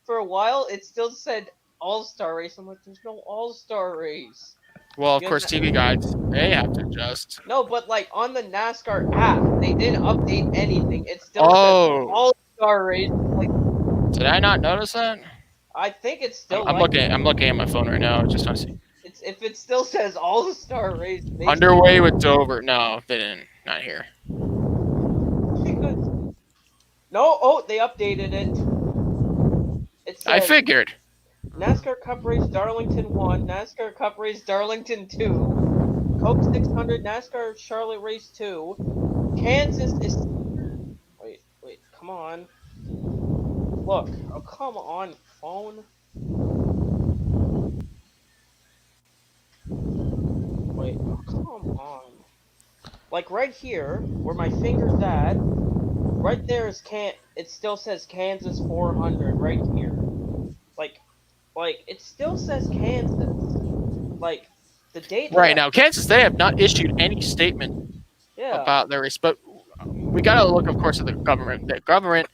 For a while it still said All Star race. I'm like, there's no All Star race. Well, of You course, know, TV guides they have to adjust. no, but like on the NASCAR app, they didn't update anything. It still says Oh, all star race. Like did I not notice that? I think it's still I'm like looking. I'm looking at my phone right now. Just want to see. it's if it still says all star race baseball. Underway with Dover. No, they didn't. Not here. Because no, oh, they updated it. It I says figured. NASCAR Cup Race Darlington 1, NASCAR Cup Race Darlington 2, Coke 600, NASCAR Charlotte Race 2, Kansas is. Wait, come on. Look, oh, come on, phone. Wait, oh, come on. Like right here, where my finger's at, right there is it still says Kansas 400 right here. Like, it still says Kansas. Like, the date of Right that, now, Kansas, they have not issued any statement yeah, about their race, but we got to look, of course, at the government. The government,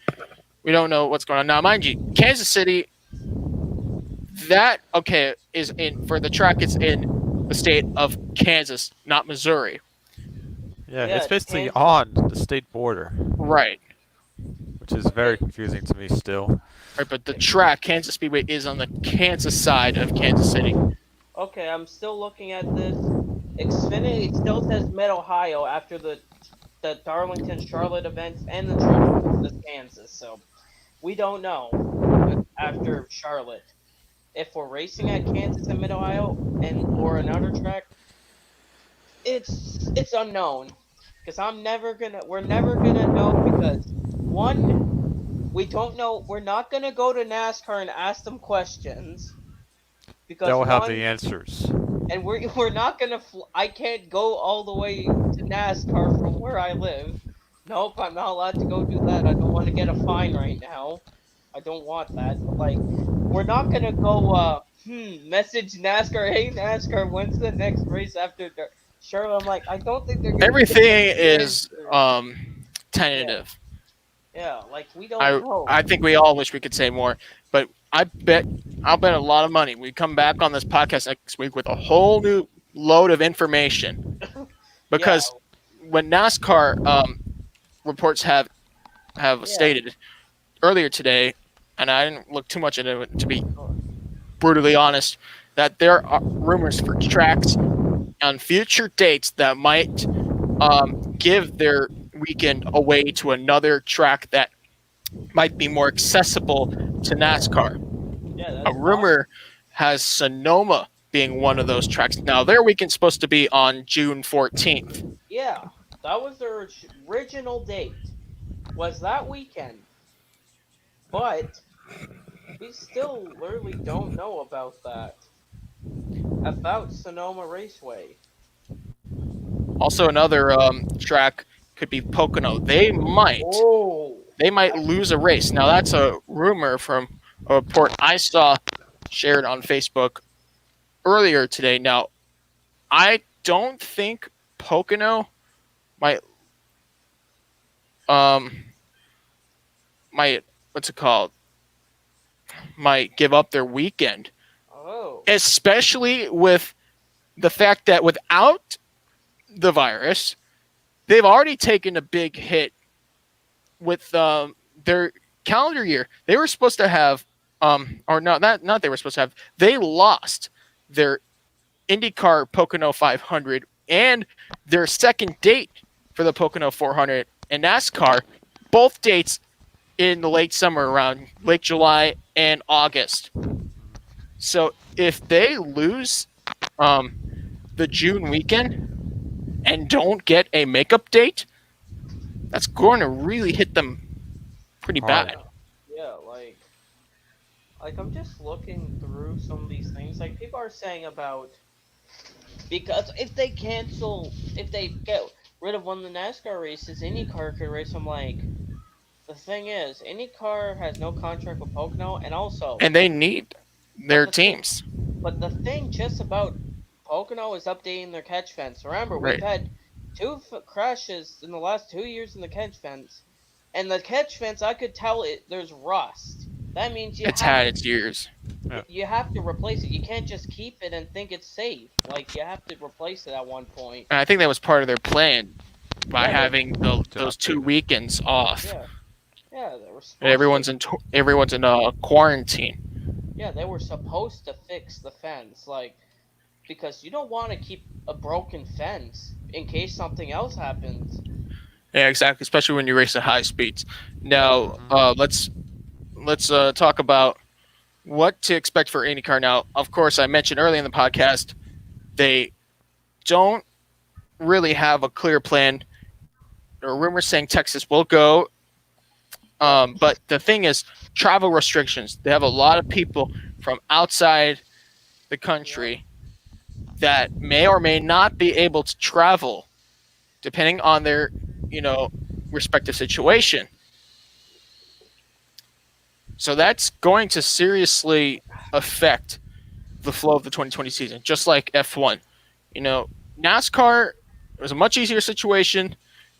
we don't know what's going on now. Mind you, Kansas City, that okay is in for the track. It's in the state of Kansas, not Missouri. Yeah, yeah, it's it's basically Kansas. on the state border, Right. which is very confusing to me still. Right, but the track, Kansas Speedway, is on the Kansas side of Kansas City. Okay, I'm still looking at this. Xfinity it still says Mid Ohio after the Darlington Charlotte events and the truck says Kansas. So we don't know after Charlotte if we're racing at Kansas and Mid Ohio and or another track. It's unknown because we're never gonna know because one we don't know we're not gonna go to NASCAR and ask them questions That because will have one the answers. and we're not gonna. I can't go all the way to NASCAR from where I live. Nope, I'm not allowed to go do that. I don't want to get a fine right now. I don't want that. But like, we're not gonna go. Message NASCAR. Hey NASCAR, when's the next race after? Sure, I'm like, I don't think they're gonna give us Everything the is answer. Yeah, tentative. yeah. Like we don't I know. I think we all wish we could say more, but I'll bet a lot of money we come back on this podcast next week with a whole new load of information Yeah, because when NASCAR reports have yeah. stated earlier today, and I didn't look too much into it to be Sure. brutally honest, that there are rumors for tracks on future dates that might give their weekend away to another track that might be more accessible to NASCAR. Yeah, A that's possible. rumor has Sonoma being one of those tracks. Now, their weekend's supposed to be on June 14th. Yeah, that was their original date. Was that weekend. But we still literally don't know about that. About Sonoma Raceway. Also, another track could be Pocono. Oh, They might lose a race. Now, that's a rumor from a report I saw shared on Facebook earlier today. Now, I don't think Pocono might um might what's it called might give up their weekend, oh, especially with the fact that without the virus, they've already taken a big hit with their calendar year. They were supposed to have or no, not they were supposed to have. They lost their IndyCar Pocono 500 and their second date for the Pocono 400 and NASCAR, both dates in the late summer around late July and August. So if they lose um, the June weekend and don't get a makeup date, that's going to really hit them pretty Hard. bad. yeah, like I'm just looking through some of these things. Like people are saying about because if they get rid of one of the NASCAR races, IndyCar could race. I'm like, the thing is, IndyCar has no contract with Pocono, and also, And they need but their the thing, teams. but the thing just about Pocono is updating their catch fence. Remember, we've Right. had two crashes in the last 2 years in the catch fence, and the catch fence I could tell there's rust. That means It's had its years. Yeah. you have to replace it. You can't just keep it and think it's safe. Like you have to replace it at one point. And I think that was part of their plan by Yeah, having To those update 2 weekends off. yeah, yeah. They were And supposed to. everyone's in quarantine. Yeah, they were supposed to fix the fence, like because you don't want to keep a broken fence in case something else happens. Yeah, exactly. Especially when you race at high speeds. Yeah, Now, let's talk about what to expect for IndyCar. Now, of course, I mentioned early in the podcast they don't really have a clear plan. There are rumors saying Texas will go, yeah, but the thing is, travel restrictions. They have a lot of people from outside the yeah, country that may or may not be able to travel, depending on their, you know, respective situation. So that's going to seriously affect the flow of the 2020 season, just like F1. You know, NASCAR was a much easier situation.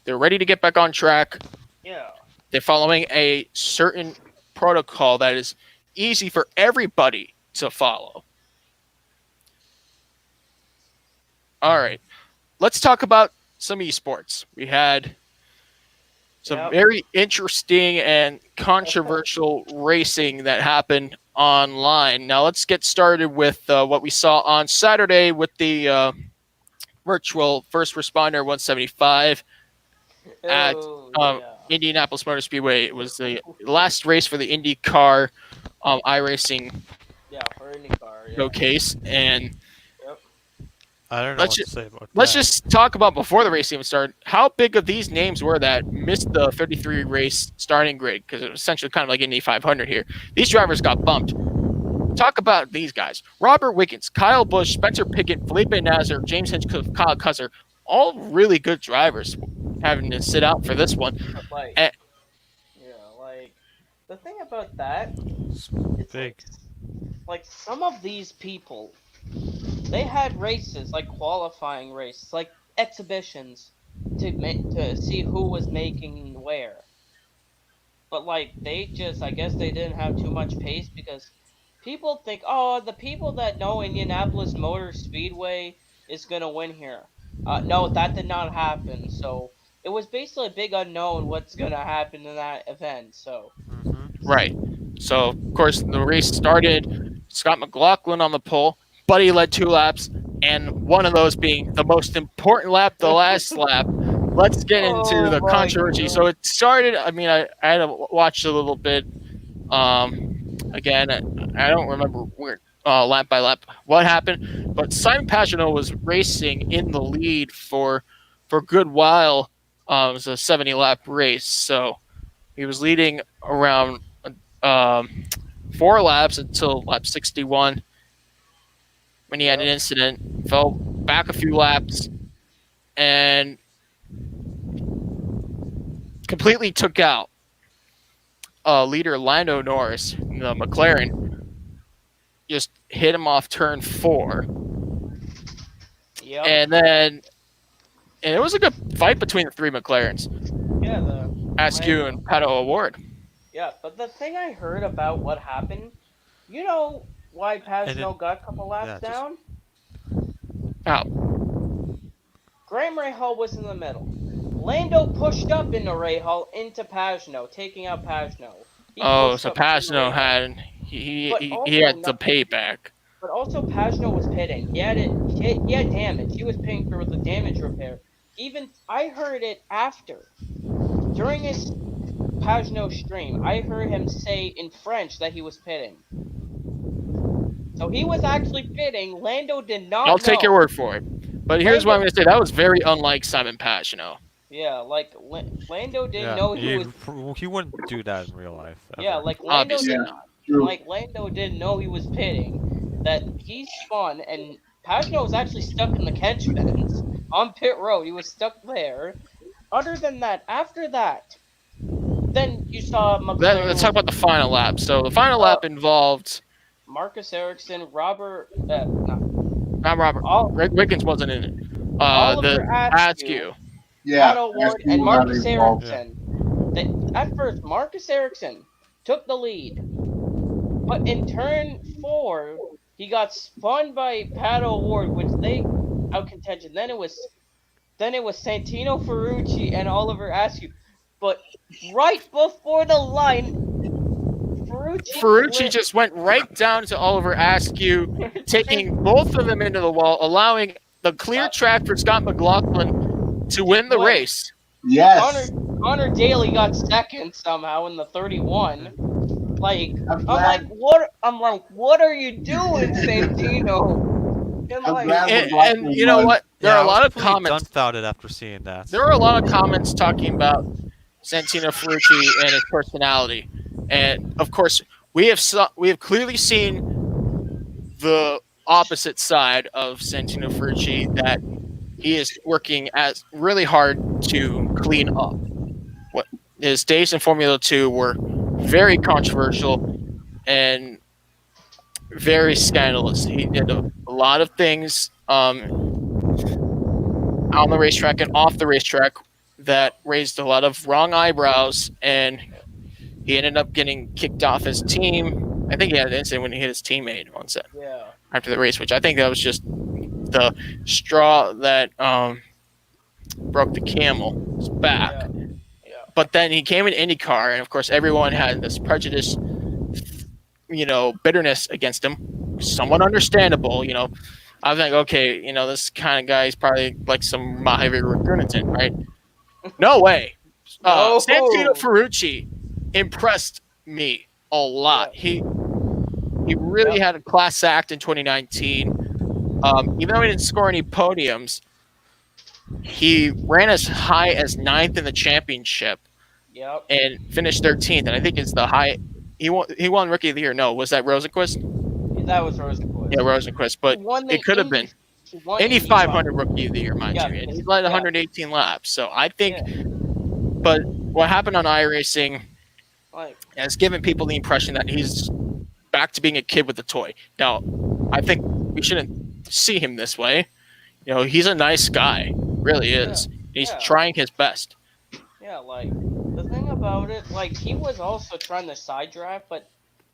They're ready to get back on track. yeah. They're following a certain protocol that is easy for everybody to follow. All right, let's talk about some esports. We had some Yep. very interesting and controversial racing that happened online. Now, let's get started with what we saw on Saturday with the virtual first responder 175 at Oh yeah, Indianapolis Motor Speedway. It was the last race for the IndyCar iRacing yeah. For IndyCar, yeah. showcase, and Yep. I don't know let's what to just say about let's that. just talk about before the race even started. How big of these names were that missed the 33 race starting grid because it was essentially kind of like Indy 500 here. These drivers got bumped. Talk about these guys: Robert Wiggins, Kyle Busch, Spencer Pickett, Felipe Nasr, James Hinchcliffe, Kyle Cuzzer. All really good drivers having to sit out for this one. But like, And, yeah, like the thing about that, It's it's big. like some of these people, they had races like qualifying races, like exhibitions to see who was making where. But like they just, I guess they didn't have too much pace because people think, oh, the people that know Indianapolis Motor Speedway is gonna win here. No, that did not happen. So it was basically a big unknown what's gonna happen in that event. So right. So, of course, the race started. Scott McLaughlin on the pole. Buddy led 2 laps, and one of those being the most important lap, the last lap. Let's get into oh the my controversy. So god. it started. I mean, I had to watch a little bit. Again, I don't remember where lap by lap what happened, but Simon Pagenaud was racing in the lead for a good while. It was a 70 lap race, so he was leading around um, 4 laps until lap 61 when he had an Yep. incident, fell back a few laps, and completely took out leader Lando Norris, the McLaren, just hit him off turn 4. Yep. And then and it was a good fight between the 3 McLarens, Yeah. The Askew Lando. and Pato Award. Yeah. But the thing I heard about what happened, you know why And Pagenaud then, got a couple laps yeah, just down? Oh, Graham Rahal was in the middle. Lando pushed up into Rahal into Pagenaud, taking out Pagenaud. He oh, pushed so up into Pasno Rahal. had But he also had the not, payback. but also Pagenaud was pitting. He had damage. He was paying for the damage repair. Even I heard it after. During his Pagenaud stream, I heard him say in French that he was pitting. So he was actually pitting. Lando did I'll not take your know. word for it. But here's what I'm Lando, going to say: that was very unlike Simon Pagenaud. yeah, like Lando didn't yeah, know he was. he wouldn't do that in real life Yeah, ever. like Lando Obviously did Yeah, not. true. like Lando didn't know he was pitting. That he spun and Pagenaud was actually stuck in the catch fence on pit road. He was stuck there. Other than that, after that, then you saw Let's McLaren talk with about the final lap. So the final uh lap involved Marcus Ericsson, Robert, no, not Robert. All, Greg Wiggins wasn't in it. The Oliver Askew, Askew. Yeah, Pato that's Ward, and not Marcus involved. Yeah. Ericsson. At first, Marcus Ericsson took the lead. But in turn 4, he got spun by Pato O'Ward, which they out contention. Then it was Santino Ferrucci and Oliver Askew. But right before the line, Ferrucci Ferrucci just went right down to Oliver Askew, taking both of them into the wall, allowing the clear track for Scott McLaughlin to win the race. Yes. Connor Daly got second somehow in the 31. Like I'm I'm like, glad. what are you doing, Santino? And I'm like, glad And McLaughlin you know won. what? There Yeah, are I a was lot of completely comments. dumbfounded after seeing that. There are a lot of comments talking about Santino Ferrucci and his personality, and of course, we have clearly seen the opposite side of Santino Ferrucci, that he is working as really hard to clean up. What his days in Formula 2 were very controversial and very scandalous. He did a lot of things on the racetrack and off the racetrack that raised a lot of wrong eyebrows, and he ended up getting kicked off his team. I think he had an incident when he hit his teammate once yeah, after the race, which I think that was just the straw that broke the camel's back. yeah, yeah, But then he came in IndyCar, and of course, everyone had this prejudice, bitterness against him. Somewhat understandable. I was like, okay, this kind of guy is probably like some Mahave Raghunathan, right? No way. Santino no, Ferrucci impressed me a yeah, lot. He really had a class act in 2019. Even though he didn't score any podiums, he ran as high as ninth in the championship yep. and finished 13th. And I think it's the high. He won Rookie of the Year. No, was that Rosenquist? That was Rosenquist. Yeah, Rosenquist. But it could have been Indy 500 Rookie of the Year, mind you. And he led 118 laps. So I think. Yeah. But what happened on iRacing Like, has given people the impression that he's back to being a kid with a toy. Now, I think we shouldn't see him this way. He's a nice guy, really is. He's trying his best. yeah, like the thing about it, like he was also trying to side drive, but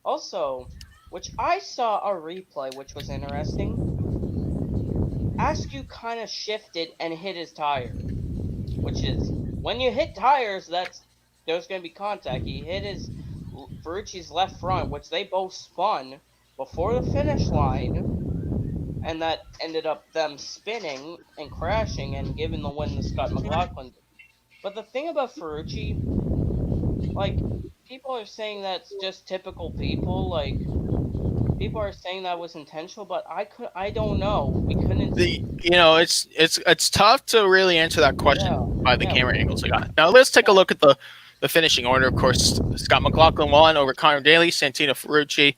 also, which I saw a replay, which was interesting. Askew kind of shifted and hit his tire, which is when you hit tires, there's going to be contact. He hit his Ferrucci's left front, which they both spun before the finish line, and that ended up them spinning and crashing and giving the win to Scott McLaughlin. But the thing about Ferrucci, like people are saying that's just typical people, like people are saying that was intentional, but I don't know. We couldn't. It's tough to really answer that question by the camera angles I got. Now let's take a look at the finishing order. Of course, Scott McLaughlin won over Connor Daly, Santino Ferrucci,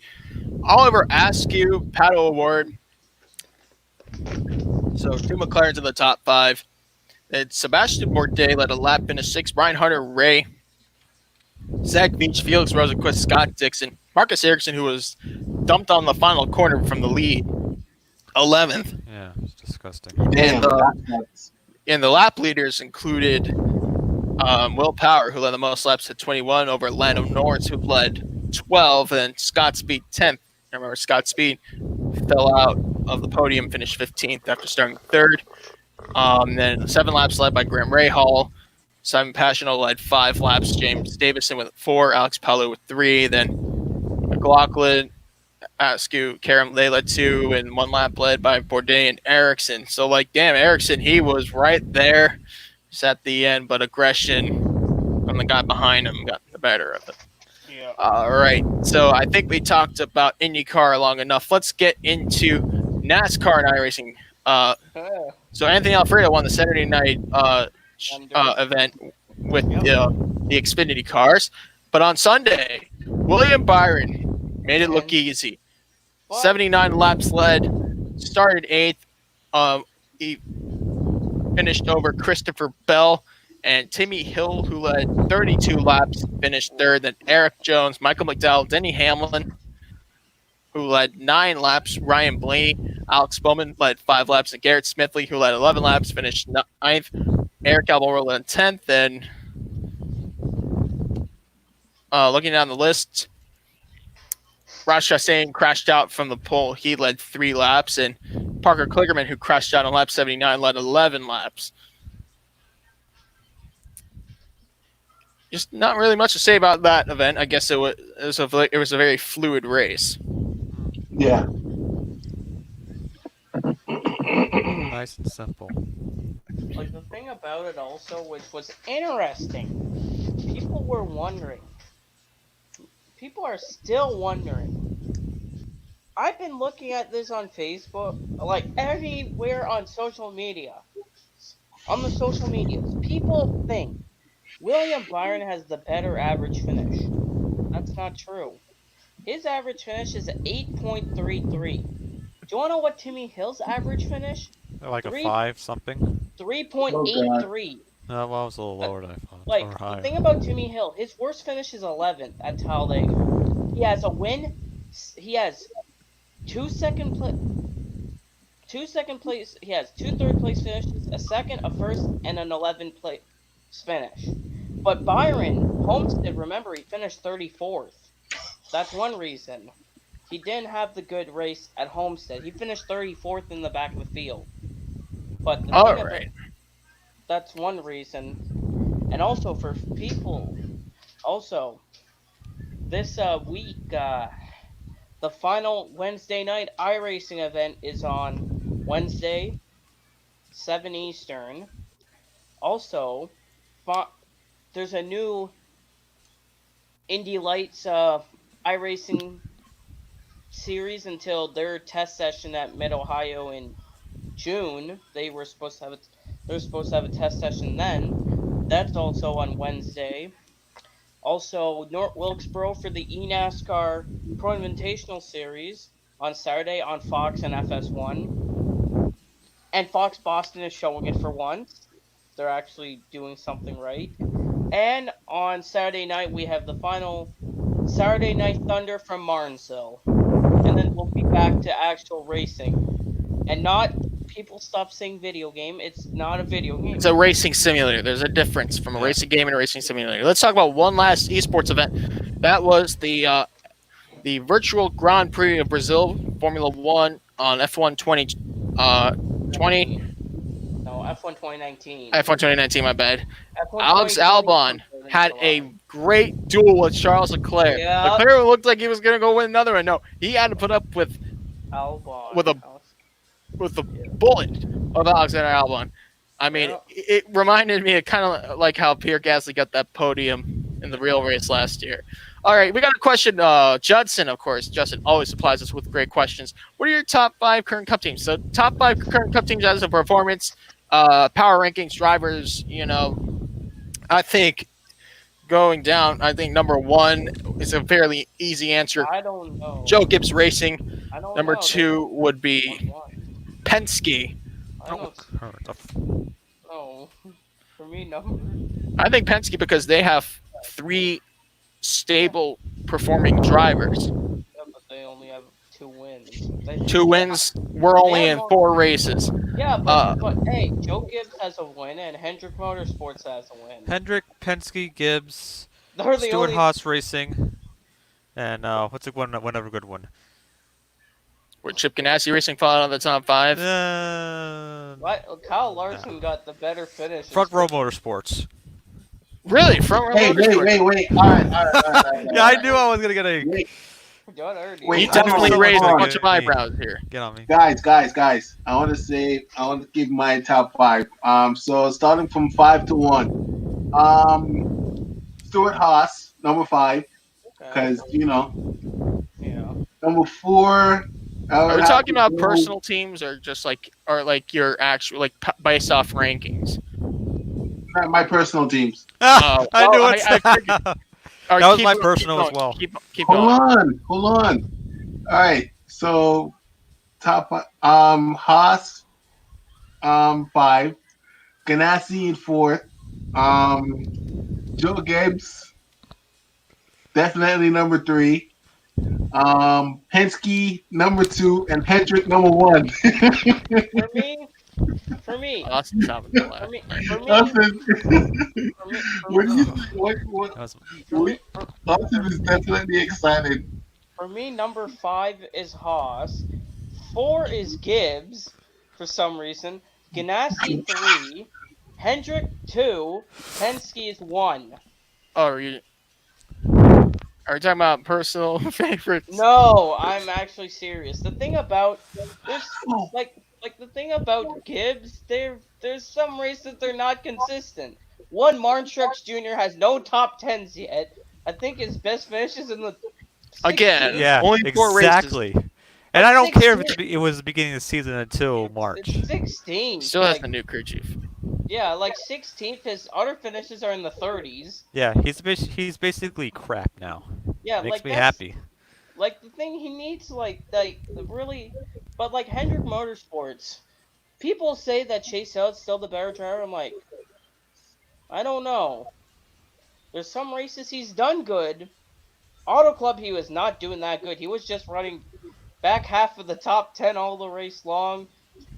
Oliver Askew, Pato O'Ward. So 2 McLarens in the top 5. And Sebastian Bourdais led a lap finish 6. Brian Hunter-Ray, Zach Beach, Felix Rosenquist, Scott Dixon, Marcus Ericsson, who was dumped on the final corner from the lead, 11th. Yeah, it's disgusting. And the lap leaders included Will Power, who led the most laps at 21, over Lando Norris, who led 12, and Scott Speed 10th. I remember Scott Speed fell out of the podium, finished 15th after starting 3rd. Then 7 laps led by Graham Rahal. Simon Pagenaud led 5 laps. James Davison with 4. Alex Palou with 3. Then McLaughlin, Askew, Karam, they led 2, and 1 lap led by Bourdais and Ericsson. So, damn, Ericsson, he was right there just at the end, but aggression from the guy behind him got the better of it. Yeah. All right, so I think we talked about IndyCar long enough. Let's get into NASCAR and iRacing. So Anthony Alfredo won the Saturday night event with the Xfinity cars, but on Sunday, William Byron made it look easy. 79 laps led, started 8th. He finished over Christopher Bell and Timmy Hill, who led 32 laps, finished 3rd. Then Eric Jones, Michael McDowell, Denny Hamlin, who led 9 laps. Ryan Blaney, Alex Bowman led 5 laps. And Garrett Smithley, who led 11 laps, finished 9th. Eric Alboreto led 10th. And looking down the list, Ross Chastain crashed out from the pole. He led 3 laps, and Parker Kligerman, who crashed out on lap 79, led 11 laps. Just not really much to say about that event. I guess it was a very fluid race. Yeah. Nice and simple. Like, the thing about it also, which was interesting, people were wondering. People are still wondering. I've been looking at this on Facebook, like everywhere on social media. On the social medias, people think William Byron has the better average finish. That's not true. His average finish is 8.33. Do you want to know what Timmy Hill's average finish? Like a 3 5 something. 3.83. No, well, it was a little lower than I thought. Like, Or the higher. thing about Timmy Hill, his worst finish is 11th at Talladega. He has a win. He has two second place. He has 2 third place finishes, a second, a first, and an 11th place finish. But Byron Homestead, remember, he finished 34th. That's one reason. He didn't have the good race at Homestead. He finished 34th in the back of the field. But the All thing right. that's one reason. And also for people, also this week, the final Wednesday night iRacing event is on Wednesday, 7 Eastern. Also, there's a new Indy Lights iRacing series until their test session at Mid Ohio in June. They're supposed to have a test session then. That's also on Wednesday. Also, North Wilkesboro for the eNASCAR Pro Invitational Series on Saturday on Fox and FS1. And Fox Boston is showing it for once. They're actually doing something right. And on Saturday night, we have the final Saturday Night Thunder from Martinsville. And then we'll be back to actual racing. And not, people stop saying video game. It's not a video game. It's a racing simulator. There's a difference from a racing game and a racing simulator. Let's talk about one last esports event. That was the virtual Grand Prix of Brazil, Formula One on F1 2020. No, F1 2019. F1 2019, my bad. F1 Alex 2020 Albon had a great duel with Charles Leclerc. Yeah. Leclerc looked like he was going to go win another one. No, he had to put up with Albon. with the bullet of Alexander Albon. I mean, it reminded me of kind of like how Pierre Gasly got that podium in the real race last year. All right, we got a question. Judson, of course. Justin always supplies us with great questions. What are your top 5 current Cup teams? So, top 5 current Cup teams as a performance, power rankings, drivers. I think going down. I think number 1 is a fairly easy answer. I don't know. Joe Gibbs Racing. I don't Number know. 2 would be Penske. No. For me, no. I think Penske because they have 3 stable performing drivers. Yeah, but they only have 2 wins. 2 wins. We're only in 4 races. Yeah, but hey, Joe Gibbs has a win and Hendrick Motorsports has a win. Hendrick, Penske, Gibbs, They're the Stuart only... Haas Racing, and what's a one other good one? Would Chip Ganassi Racing fall out of the top 5? What? Kyle Larson got the better finish. Front Row Motorsports. Really? Front Row Motorsports? Wait. All right. Yeah, I knew I was gonna get a. We definitely raised a bunch of eyebrows here. Get on me, guys. I want to give my top 5. So starting from 5 to 1. Stuart Haas, number 5, because Yeah. Number 4. Are we talking about personal teams or just like your actual based off rankings? Not my personal teams. I knew it. That was my personal as well. Keep going. Hold on. All right. So top Haas 5, Ganassi in 4th, Joe Gibbs definitely number 3. Penske number 2 and Hendrick number 1. For me. Austin top of the left. Austin is definitely excited. For me, number 5 is Haas. 4 is Gibbs, for some reason. Ganassi 3. Hendrick 2. Penske is 1. Oh, are you talking about personal favorites? No, I'm actually serious. The thing about there's like the thing about Gibbs, there's some races they're not consistent. One Martin Truex Jr. has no top tens yet. I think his best finish is in the Again, 16th. Yeah, only 4 races. exactly. And But I don't care if 16th, it was the beginning of the season until it's March. 16th. Still has Like the new crew chief. yeah, like 16th. His other finishes are in the 30s. Yeah, he's basically crap now. Yeah, Makes like me that's happy. like the thing he needs like really. But like Hendrick Motorsports. People say that Chase Elliott's still the better driver. I'm like, I don't know. There's some races he's done good. Auto Club, he was not doing that good. He was just running back half of the top 10 all the race long.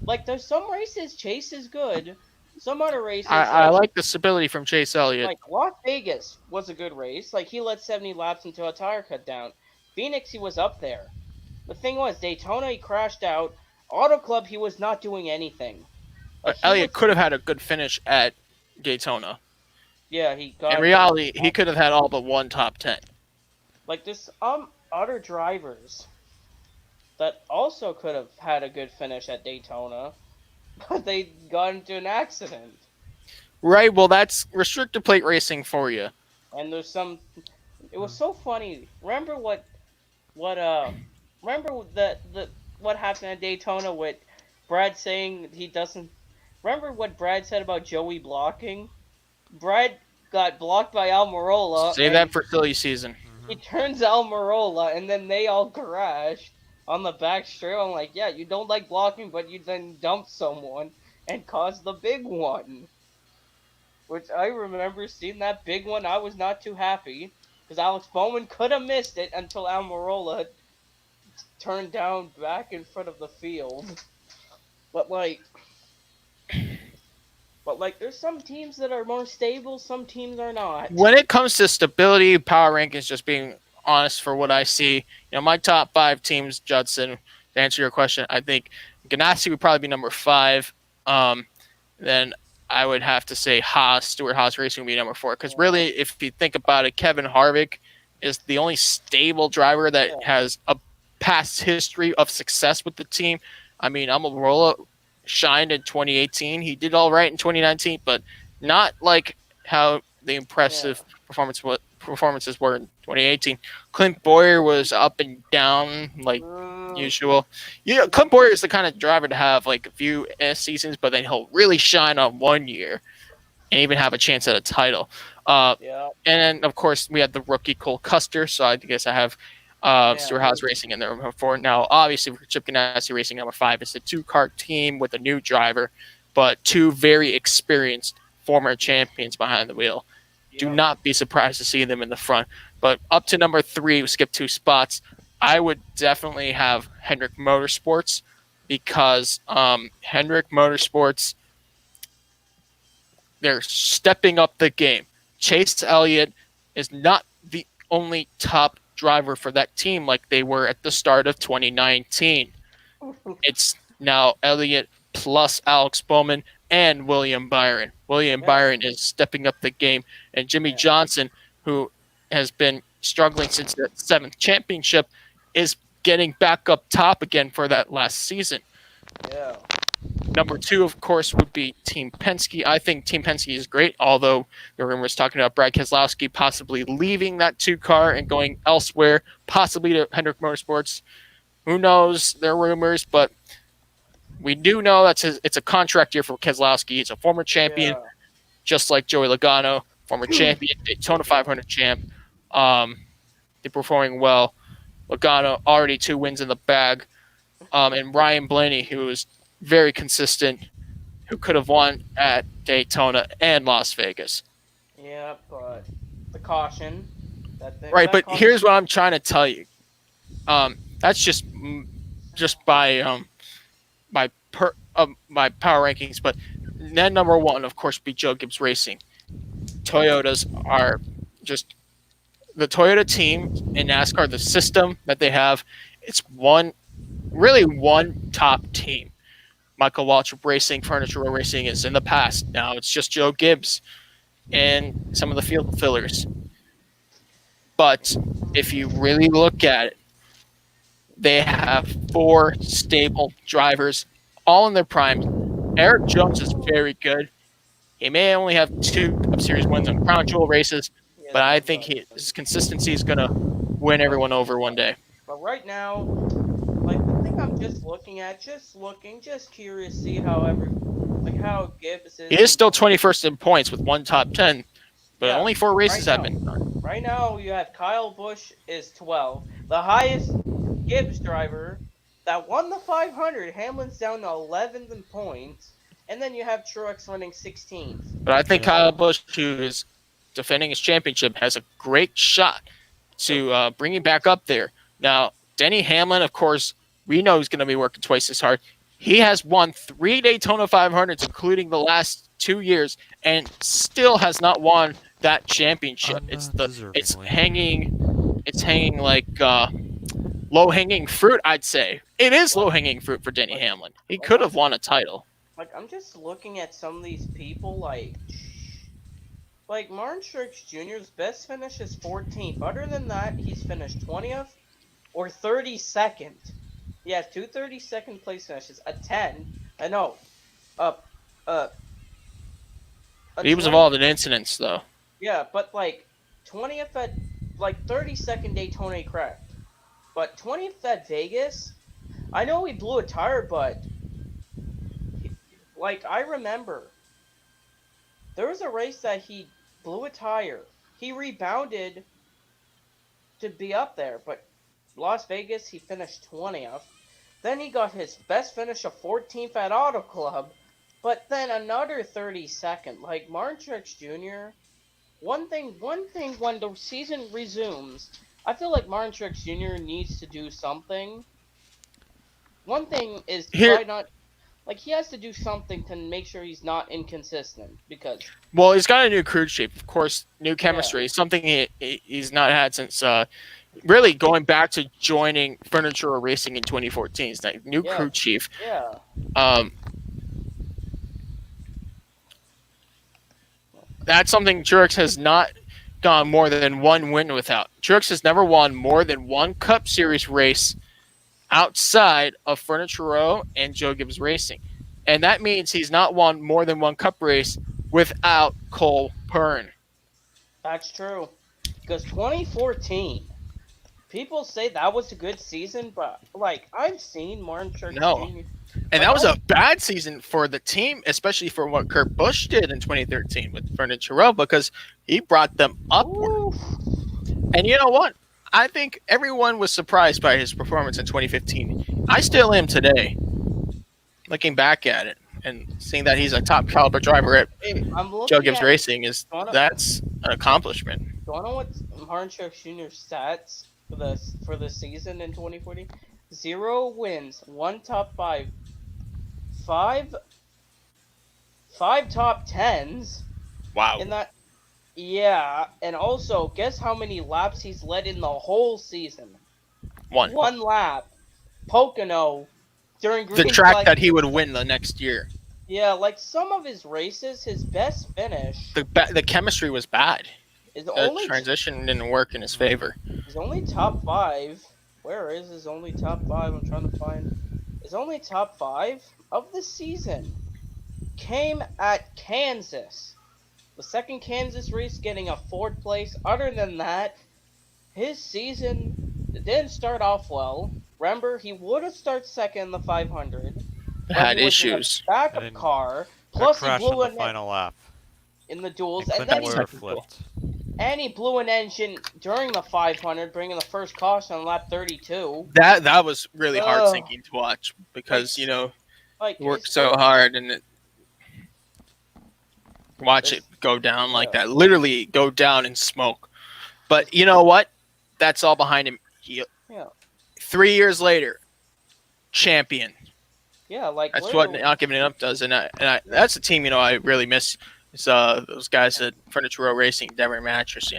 Like, there's some races Chase is good. Some other races, I like the stability from Chase Elliott. like Las Vegas was a good race. Like, he led 70 laps until a tire cut down. Phoenix, he was up there. The thing was, Daytona, he crashed out. Auto Club, he was not doing anything. Like, But he Elliott was, could have had a good finish at Daytona. yeah, he In got reality, he could have had all but one top 10. like this other drivers that also could have had a good finish at Daytona, but they got into an accident. Right, well, that's restricted plate racing for you. And there's some it was so funny. What remember the what happened at Daytona with Brad saying he doesn't remember what Brad said about Joey blocking? Brad got blocked by Almirola Save that and for silly season. he turns Almirola, and then they all crash on the back straight. I'm like, yeah, you don't like blocking, but you then dump someone and cause the big one. Which I remember seeing that big one. I was not too happy because Alex Bowman could have missed it until Almirola turned down back in front of the field. But there's some teams that are more stable. Some teams are not. When it comes to stability, power rankings, just being honest for what I see, my top 5 teams, Judson, to answer your question, I think Ganassi would probably be number 5. Then I would have to say Stuart Haas Racing would be number 4. Because really, if you think about it, Kevin Harvick is the only stable driver that has a past history of success with the team. I mean, Almirola shined in 2018. He did all right in 2019, but not like how the impressive performances were in 2018. Clint Boyer was up and down like usual. Clint Boyer is the kind of driver to have like a few seasons, but then he'll really shine on one year and even have a chance at a title. And then, of course, we had the rookie Cole Custer, so I guess I have Stuart Haas Racing in there number 4. Now, obviously, for Chip Ganassi Racing number 5 is a 2-car team with a new driver, but 2 very experienced former champions behind the wheel. Do not be surprised to see them in the front. But up to number 3, we skipped 2 spots. I would definitely have Hendrick Motorsports because Hendrick Motorsports, they're stepping up the game. Chase Elliott is not the only top driver for that team like they were at the start of 2019. It's now Elliott plus Alex Bowman and William Byron. William Byron is stepping up the game, and Jimmy Johnson, who has been struggling since the 7th championship, is getting back up top again for that last season. Number 2, of course, would be Team Penske. I think Team Penske is great, although the rumors talking about Brad Keselowski possibly leaving that 2-car and going elsewhere, possibly to Hendrick Motorsports. Who knows? They're rumors, but we do know it's a contract year for Keselowski. He's a former champion, just like Joey Logano, former champion, Daytona 500 champ. They're performing well. Logano already 2 wins in the bag. And Ryan Blaney, who is very consistent, who could have won at Daytona and Las Vegas. Yeah, but the caution. Right, but here's what I'm trying to tell you. That's just by my power rankings. But then number 1, of course, be Joe Gibbs Racing. Toyotas are just the Toyota team in NASCAR, the system that they have, it's one top team. Michael Waltrip Racing, Furniture Row Racing is in the past. Now it's just Joe Gibbs and some of the field fillers. But if you really look at it, they have 4 stable drivers, all in their primes. Eric Jones is very good. He may only have 2 Cup Series wins on Crown Jewel races, but I think his consistency is going to win everyone over one day. But right now, like the thing I'm just looking at, just curious, see how Gibbs is. He is still 21st in points with 1 top 10, but only 4 races have been done. Right now, you have Kyle Busch is 12, the highest Gibbs driver that won the 500. Hamlin's down to 11th in points, and then you have Truex winning 16th. But I think Kyle Busch, who is defending his championship, has a great shot to bring him back up there. Now, Denny Hamlin, of course, we know he's going to be working twice as hard. He has won 3 Daytona 500s, including the last 2 years, and still has not won that championship. It's hanging like low-hanging fruit, I'd say. It is low-hanging fruit for Denny Hamlin. He could have won a title. Like, I'm just looking at some of these people, like Martin Truex Jr.'s best finish is 14th. Other than that, he's finished 20th or 32nd. He has 2 32nd place finishes, a 10. I know. He was involved in incidents, though. Yeah, but 20th at 32nd Daytona, correct. But 20th at Vegas, I know he blew a tire, but I remember there was a race that he blew a tire. He rebounded to be up there, but Las Vegas, he finished 20th. Then he got his best finish of 14th at Auto Club, but then another 32nd. Like Martin Truex Jr., one thing when the season resumes, I feel like Martin Truex Jr. needs to do something. One thing is try not. He has to do something to make sure he's not inconsistent because. Well, he's got a new crew chief, of course, new chemistry, something he's not had since really going back to joining Furniture Row Racing in 2014. He's like new crew chief. Yeah. That's something Truex has not gone more than 1 win without. Truex has never won more than 1 Cup Series race outside of Furniture Row and Joe Gibbs Racing. And that means he's not won more than 1 Cup race without Cole Pearn. That's true. Because 2014, people say that was a good season, but I've seen Martin Truex Jr. And that was a bad season for the team, especially for what Kurt Busch did in 2013 with Furniture Row, because he brought them upward. Ooh. And you know what? I think everyone was surprised by his performance in 2015. I still am today, looking back at it and seeing that he's a top caliber driver at Joe Gibbs Racing that's an accomplishment. Do you know what Martin Truex Jr.'s stats for the season in 2014? 0 wins, 1 top 5, 5 top 10s. Wow. In that. Yeah, and also, guess how many laps he's led in the whole season? 1. 1 lap. Pocono during green the track that he would win the next year. Yeah, some of his races, his best finish. The chemistry was bad. The transition didn't work in his favor. His only top 5. Where is his only top 5? I'm trying to find. His only top 5 of the season came at Kansas. The second Kansas race getting a 4th place. Other than that, his season didn't start off well. Remember, he would have started second in the 500. Had issues. Backup car. Plus he blew in the final lap. In the duels. And then flipped. And he blew an engine during the 500, bringing the first caution on lap 32. That was really hard sinking to watch because, he worked so hard and watch it go down like that. Literally go down in smoke. But you know what? That's all behind him. 3 years later, champion. Yeah, that's what Not Giving It Up does, and that's a team I really miss. Is those guys at Furniture Row Racing, Denver Mattress,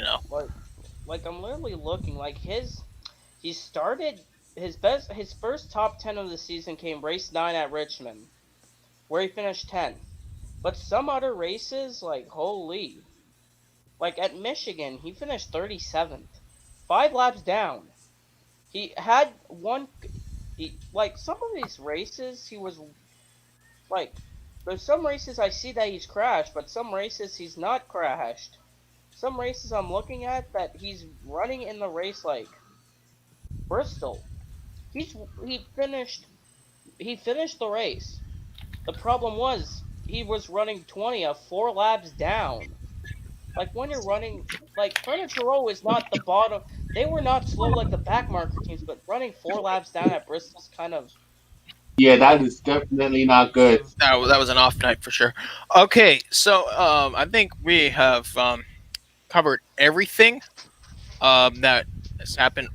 I'm literally looking like he started his first top 10 of the season came race 9 at Richmond, where he finished 10th. But some other races, like holy, like at Michigan, he finished 37th, 5 laps down. He had one, he like some of these races he was like, there's some races I see that he's crashed, but some races he's not crashed. Some races I'm looking at that he's running in the race like Bristol. He's he finished the race. The problem was he was running 20 of 4 laps down. Like when you're running, like Furniture Row is not the bottom. They were not slow like the backmarker teams, but running 4 laps down at Bristol's kind of Yeah, that like is definitely not good. That was an off night for sure. Okay, so I think we have covered everything that has happened.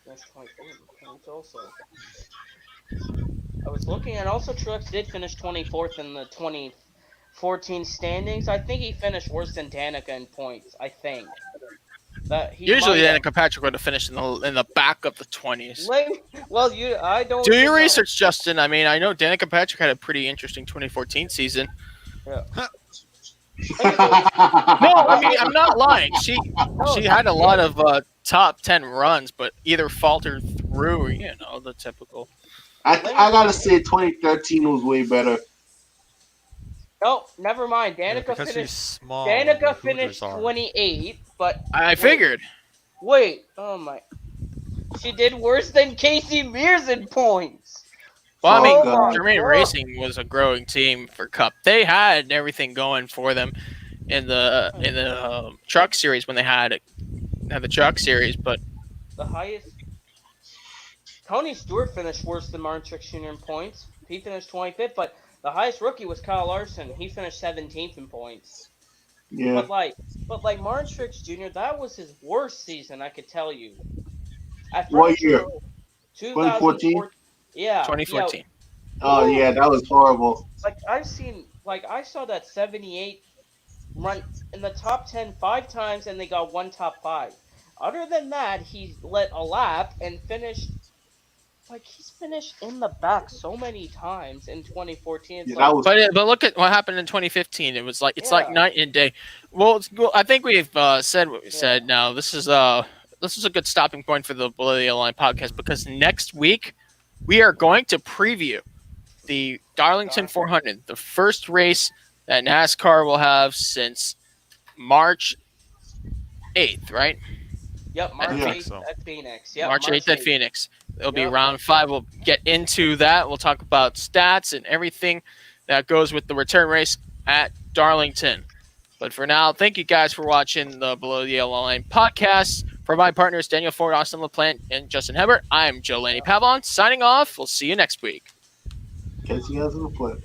finish 24 points also. I was looking, and also Truex did finish 24th in the 2014 standings. I think he finished worse than Danica in points. I think that he Usually, might have. Danica Patrick would have finished in the back of the 20s. Well, I don't Do even your know. research, Justin. I mean, I know Danica Patrick had a pretty interesting 2014 season. Yeah. No, I mean, I'm not lying. She had a lot of top 10 runs, but either faltered through, the typical. I gotta say, 2013 was way better. No, never mind. Yeah, Danica because she's finished. small. Danica the finished Hooters are. 28, but I figured. wait. Oh my. She did worse than Casey Mears in points. Well, I Oh, mean, God. Germain Racing was a growing team for Cup. They had everything going for them in the truck series when they had the truck series, but The highest. Tony Stewart finished worse than Martin Truex Jr. in points. He finished 25th, but the highest rookie was Kyle Larson. He finished 17th in points. Yeah. But like Martin Truex Jr., that was his worst season, I could tell you. At What year? Row, 2014? Yeah. 2014. Oh yeah, that was horrible. Like I saw that 78 run in the top 10 5 times, and they got one top 5. Other than that, he let a lap and finished. Like he's finished in the back so many times in 2014. It's Yeah, like, that was. But look at what happened in 2015. It's like Yeah. night and day. Well, I think we've said what we said. Now this is a good stopping point for the Below the Yellow Line podcast, because next week we are going to preview the Darlington 400, the first race that NASCAR will have since March 8th, right? Yep, March Yeah. 8th So. at Phoenix. Yep, March 8th at Phoenix. It'll be Yep. round 5. We'll get into that. We'll talk about stats and everything that goes with the return race at Darlington. But for now, thank you guys for watching the Below the Yellow Line podcast. For my partners, Daniel Ford, Austin LaPlante, and Justin Hebert, I'm Joe Laney Pavlon signing off. We'll see you next week. Catch you guys in the flip.